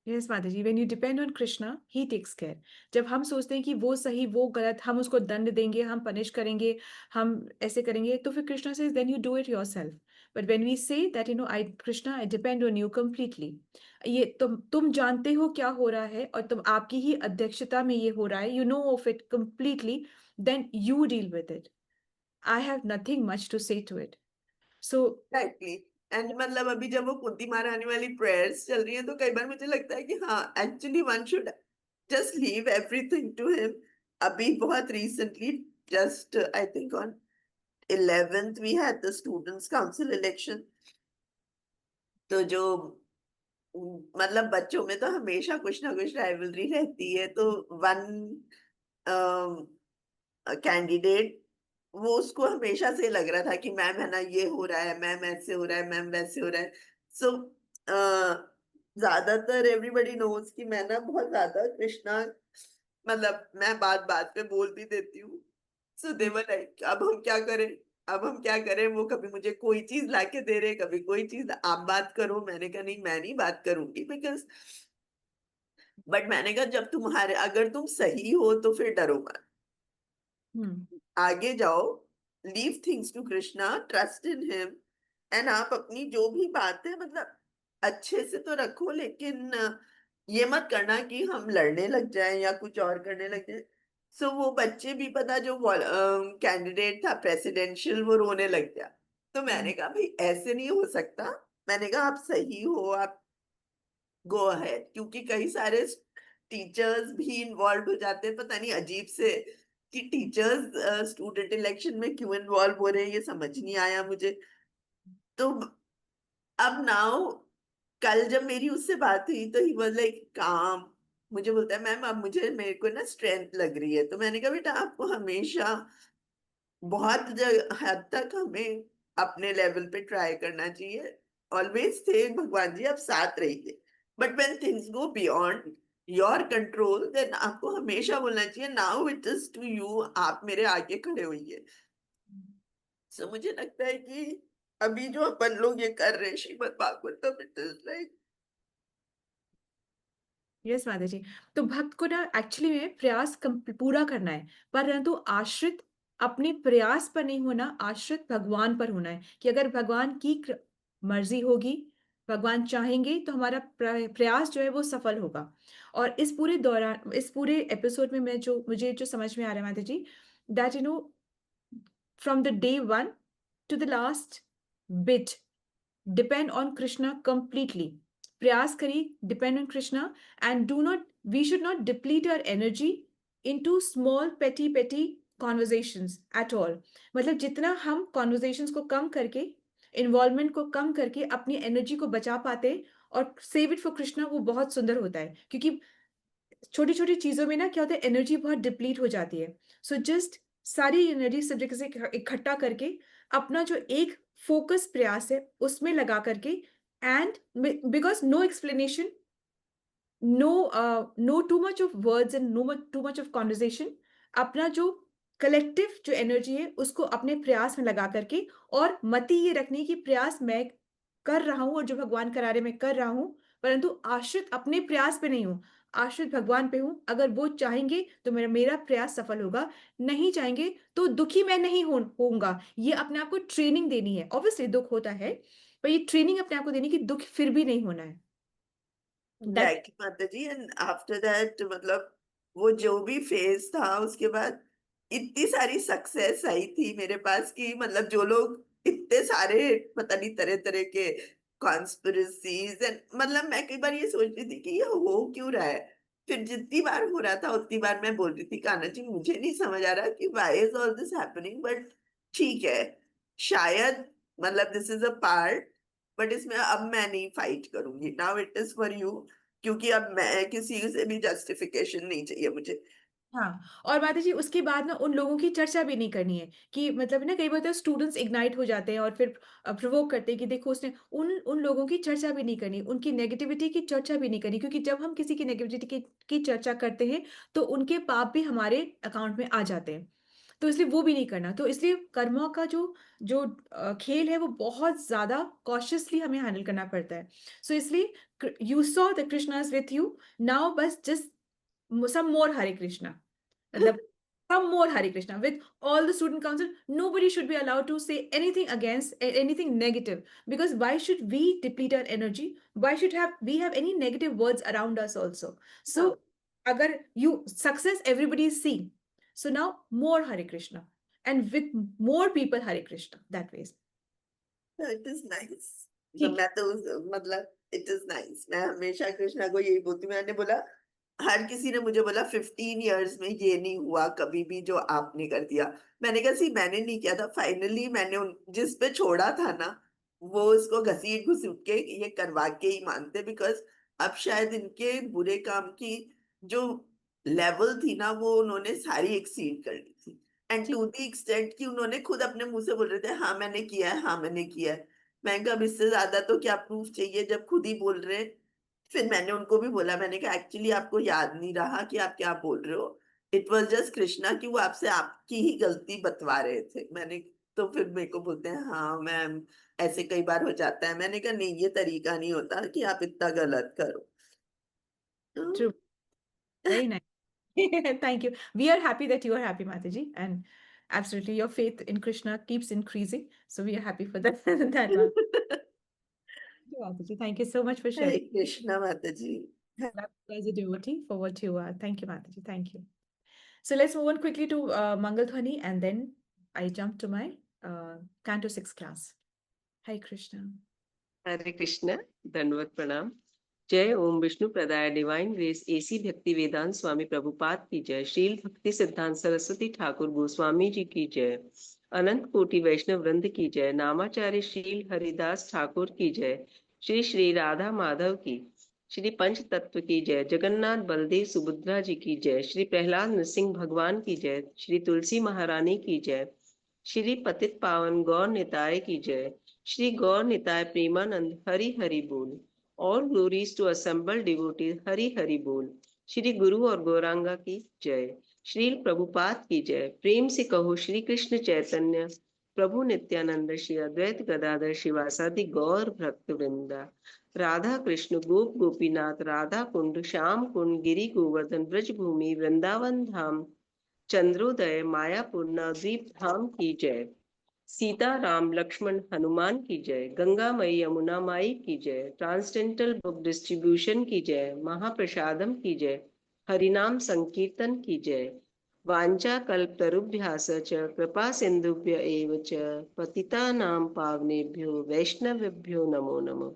यस माता जी, when you depend on Krishna he takes care. जब हम सोचते हैं कि वो सही वो गलत, हम उसको दंड देंगे, हम पनिश करेंगे, हम ऐसे करेंगे, तो फिर Krishna says then you do it yourself. But when we say that I Krishna I depend on you completely, ये तुम जानते हो क्या हो रहा है और तुम आपकी ही अध्यक्षता में ये हो रहा है, you know of it completely, then you deal with it. I have nothing much to say to it. So exactly. And मतलब अभी जब वो कुंती महारानी वाली प्रेयर्स चल रही है, तो कई बार मुझे लगता है कि हाँ, actually one should just leave everything to him. अभी बहुत recently, just I think on 11th we had the students council election। तो जो मतलब बच्चों में तो हमेशा कुछ ना कुछ राइवलरी रहती है, तो वन कैंडिडेट, वो उसको हमेशा से लग रहा था कि मैम है ना, ये हो रहा है, मैम ऐसे हो रहा है, मैम वैसे हो रहा है। सो ज्यादातर एवरीबडी नोज कि मैं ना बहुत ज्यादा कृष्णा, मतलब मैं बात बात पे बोल भी देती हूँ। सो दे वर लाइक अब हम क्या करें, अब हम क्या करें। वो कभी मुझे कोई चीज लाके दे रहे, कभी कोई चीज, आप बात करो। मैंने कहा नहीं, मैं नहीं बात करूंगी, बिकॉज बट मैंने कहा जब तुम्हारे, अगर तुम सही हो तो फिर डरो मत, आगे जाओ, leave things to Krishna, trust in him. And आप अपनी जो भी बात है मतलब अच्छे से तो रखो, लेकिन ये मत करना कि हम लड़ने लग जाएं या कुछ और करने लग जाएं। सो वो बच्चे भी, पता जो कैंडिडेट था प्रेसिडेंशियल, वो रोने लग गया। तो मैंने कहा भाई ऐसे नहीं हो सकता। मैंने कहा आप सही हो, आप गो अहेड, क्योंकि कई सारे टीचर्स भी इन्वॉल्व हो जाते हैं, पता नहीं अजीब से कि टीचर्स स्टूडेंट इलेक्शन में क्यों इन्वॉल्व हो रहे हैं, ये समझ नहीं आया मुझे। तो अब नाउ, कल जब मेरी उससे बात हुई तो ही वाज लाइक काम। मुझे बोलता है मैम अब मुझे, मेरे को ना स्ट्रेंथ लग रही है। तो मैंने कहा बेटा आपको हमेशा बहुत हद तक हमें अपने लेवल पे ट्राई करना चाहिए। ऑलवेज थे भगवान जी आप साथ रहिए, but when things go beyond your control, then आपको हमेशा बोलना चाहिए now it is to you, आप मेरे आगे खड़े होइए। सो मुझे लगता है कि अभी जो अपन लोग ये कर रहे हैं Shrimad Bhagavatam, it is like yes माता जी, तो भक्त को ना एक्चुअली में प्रयास पूरा करना है, परंतु आश्रित अपने प्रयास पर नहीं होना, आश्रित भगवान पर होना है कि अगर भगवान की मर्जी होगी, भगवान चाहेंगे तो हमारा प्रयास जो है वो सफल होगा। और इस पूरे दौरान, इस पूरे एपिसोड में मुझे जो समझ में आ रहा है माता जी, that from the day one to the last bit, depend on Krishna completely. प्रयास करिए, depend on Krishna, and we should not deplete our energy into small petty conversations at all. मतलब जितना हम conversations को कम करके, involvement को कम करके अपनी energy को बचा पाते हैं और save it for Krishna, वो बहुत सुंदर होता है। क्योंकि छोटी छोटी चीजों में ना क्या होता है, एनर्जी बहुत डिप्लीट हो जाती है। सो जस्ट सारी एनर्जी सब जगह से इकट्ठा करके अपना जो एक फोकस प्रयास है उसमें लगा करके, and because no explanation, no too much of words and no too much of conversation, अपना जो कलेक्टिव जो एनर्जी है उसको अपने प्रयास में लगा करके, और मति ये रखनी कि प्रयास मैं कर रहा हूं और जो भगवान करा रहे मैं कर रहा हूं, परंतु आश्रित अपने प्रयास पे नहीं हूं, आश्रित भगवान पे हूं। अगर वो चाहेंगे तो मेरा प्रयास सफल होगा, नहीं चाहेंगे तो दुखी मैं नहीं होऊंगा। ये अपने आप को ट्रेनिंग देनी है। ऑब्वियसली दुख होता है, पर ये ट्रेनिंग अपने आप को देनी कि दुख फिर भी नहीं होना है। दैट एग्जैक्टली माता जी। एंड आफ्टर दैट मतलब वो जो भी फेज था, उसके बाद इतनी सारी सक्सेस आई थी मेरे पास कि मतलब जो लोग इतने सारे पता नहीं तरह तरह के कॉन्स्पिरेसीज, एंड मतलब मैं कई बार ये सोच रही थी कि ये हो क्यों रहा है। फिर जितनी बार हो रहा था उतनी बार मैं बोल रही थी कान्हा जी मुझे नहीं समझ आ रहा कि why is all this happening, but ठीक है, शायद मतलब this is a part. But इसमें अब मैं नहीं फाइट करूंगी, now it is for you, क्योंकि अब मैं किसी से भी जस्टिफिकेशन नहीं चाहिए मुझे। हाँ, और माता जी उसके बाद ना उन लोगों की चर्चा भी नहीं करनी है कि मतलब ना कई बार तो स्टूडेंट्स इग्नाइट हो जाते हैं और फिर प्रोवोक करते हैं कि देखो उसने उन उन लोगों की चर्चा भी नहीं करनी, उनकी नेगेटिविटी की चर्चा भी नहीं करनी, क्योंकि जब हम किसी की नेगेटिविटी की चर्चा करते हैं तो उनके पाप भी हमारे अकाउंट में आ जाते हैं। तो इसलिए वो भी नहीं करना। तो इसलिए कर्मों का जो जो खेल है वो बहुत ज़्यादा कॉशियसली हमें हैंडल करना पड़ता है। सो इसलिए you saw the Krishna is with you, now बस just some more Hare Krishna. मतलब some more Hare Krishna. With all the student council, nobody should be allowed to say anything against anything negative. Because why should we deplete our energy? Why should we have any negative words around us also? So, agar you success everybody is seeing. So now more Hare Krishna. And with more people Hare Krishna. That way. It is nice. तो ठीक। मैं तो मतलब it is nice, मैं हमेशा कृष्णा को यही बोलती हूँ। मैंने बोला, हर किसी ने मुझे बोला 15 इयर्स में ये नहीं हुआ कभी भी जो आपने कर दिया। मैंने कहा सी मैंने नहीं किया था, फाइनली मैंने जिस पे छोड़ा था ना वो उसको घसीट घसीट के ये करवा के ही मानते, बिकॉज अब शायद इनके बुरे काम की जो लेवल थी ना वो उन्होंने सारी एक्सीड कर ली थी। एंड टू द एक्सटेंट कि उन्होंने खुद अपने मुंह से बोल रहे थे हाँ मैंने किया है, हाँ मैंने किया है। मैं कहा अब इससे ज्यादा तो क्या प्रूफ चाहिए जब खुद ही बोल रहे हैं। फिर मैंने उनको भी बोला, मैंने कहा एक्चुअली आपको याद नहीं रहा कि आप क्या बोल रहे हो, इट वॉज जस्ट कृष्णा कि वो आपसे आपकी ही गलती बतवा रहे थे। मैंने तो फिर मेरे को बोलते हैं हाँ मैम ऐसे कई बार हो जाता है। मैंने कहा नहीं ये तरीका नहीं होता कि आप इतना गलत करो। True. Very nice. Thank you. We are happy that you are happy, Mataji, and absolutely your faith in Krishna keeps increasing. So we are happy for that. that one. Thank you, Mataji. Thank you so much for Hare sharing. Krishna माता जी। As a devotee for what you are. Thank you, Mataji. Thank you. So let's move on quickly to Mangal Dhwani, and then I jump to my Canto 6 class. Hare Krishna. हरे कृष्ण, दंडवत प्रणाम। जय ओम विष्णु प्रदाय divine grace AC भक्ति वेदांत स्वामी प्रभुपाद की जय। श्रील भक्ति सिद्धांत सरस्वती ठाकुर गोस्वामी जी की जय। अनंत कोटि वैष्णव वृंद की जय। नामाचार्य श्रील हरिदास ठाकुर की जय। श्री श्री राधा माधव की, श्री पंच तत्व की जय। जगन्नाथ बलदेव सुभद्रा जी की जय। श्री प्रहलाद नृसिंह भगवान की जय। श्री तुलसी महारानी की जय। श्री पतित पावन गौर निताय की जय। श्री गौर निताय प्रेमानंद हरि हरि बोल। All glories to assembled devotees, Hari Hari बोल। श्री गुरु और गौरांगा की जय। श्रील प्रभुपाद की जय। प्रेम से कहो श्री कृष्ण चैतन्य प्रभु नित्यानंद श्री अद्वैत गदाधर शिवासादि गौर भक्त वृंदा। राधा कृष्ण गोप गोपीनाथ राधा कुंड श्याम कुंड गिरि गोवर्धन ब्रज भूमि वृंदावन धाम चंद्रोदय मायापुर नवद्वीप धाम की जय। सीता राम लक्ष्मण हनुमान की जय। गंगा मई यमुना माई की जय। ट्रांसडेंटल बुक डिस्ट्रीब्यूशन की जय। महाप्रसादम की जय। हरिनाम संकीर्तन की जय। वांछा कल्पतरुभ्यास च कृपा सिंधुभ्य एव च पतितानां पावनेभ्यो वैष्णवेभ्यो नमो नमः।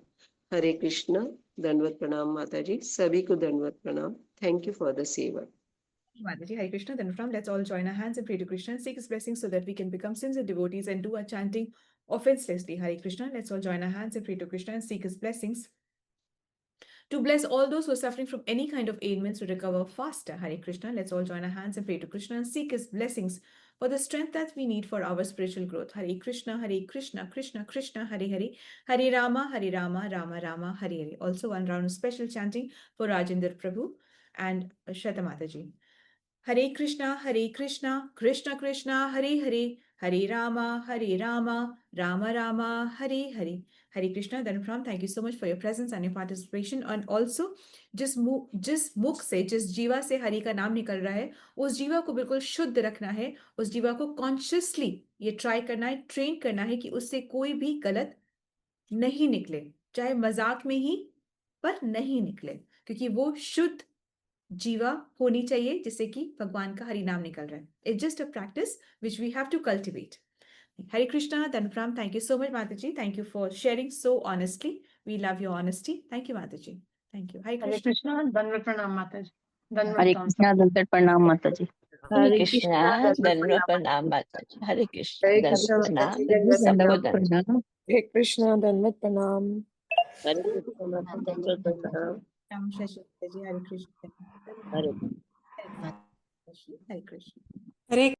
हरे कृष्ण। दंडवत प्रणाम माता जी, सभी को दंडवत प्रणाम। थैंक यू फॉर द सेवा। Mataji, Hare Krishna. Then from let's all join our hands and pray to Krishna and seek his blessings so that we can become sincere devotees and do our chanting offenselessly. Hare Krishna. Let's all join our hands and pray to Krishna and seek his blessings to bless all those who are suffering from any kind of ailments to recover faster. Hare Krishna. Let's all join our hands and pray to Krishna and seek his blessings for the strength that we need for our spiritual growth. Hare Krishna, Krishna Krishna, Hare Hare, Hare Rama, Rama Rama, Hare Hare. Also one round of special chanting for Rajendra Prabhu and Shata Mataji. Hare Krishna, Krishna Krishna, Hare Hare, Hare Rama, Rama Rama, Hare Hare. Hare Krishna. Then from thank you so much for your presence and your participation. And also जिस मुख से जिस जीवा से हरि का नाम निकल रहा है उस जीवा को बिल्कुल शुद्ध रखना है, उस जीवा को कॉन्शियसली ये ट्राई करना है, ट्रेन करना है कि उससे कोई भी गलत नहीं निकले, चाहे मजाक में ही पर नहीं निकले, क्योंकि वो शुद्ध जीवा होनी चाहिए जिससे कि भगवान का हरि नाम निकल रहा है. It's just a practice which we have to cultivate. Hare Krishna, Dhanapram. Thank you so much, Mataji. Thank you for sharing so honestly. We love your honesty. Thank you, Mataji. Thank you. Hare Hare Krishna. Krishna, दंडवत प्रणाम माता जी। दंडवत हरे प्रणाम कृष्णा दंडवत प्रणाम माता जी। हरे हरे कृष्णा कृष्णा दंडवत दंडवत प्रणाम। प्रणाम माता जी। हरे कृष्ण हरे दंडवत कृष्णा माता प्रणाम जी, दंडवत सबको प्रणाम। दंडवत। हरे कृष्णा दंडवत प्रणाम। हरे कृष्णा माता दंडवत प्रणाम। Ram Shashi Mataji. Hare Krishna. हरे Hare Krishna. कृष्ण, हरे कृष्ण। हरे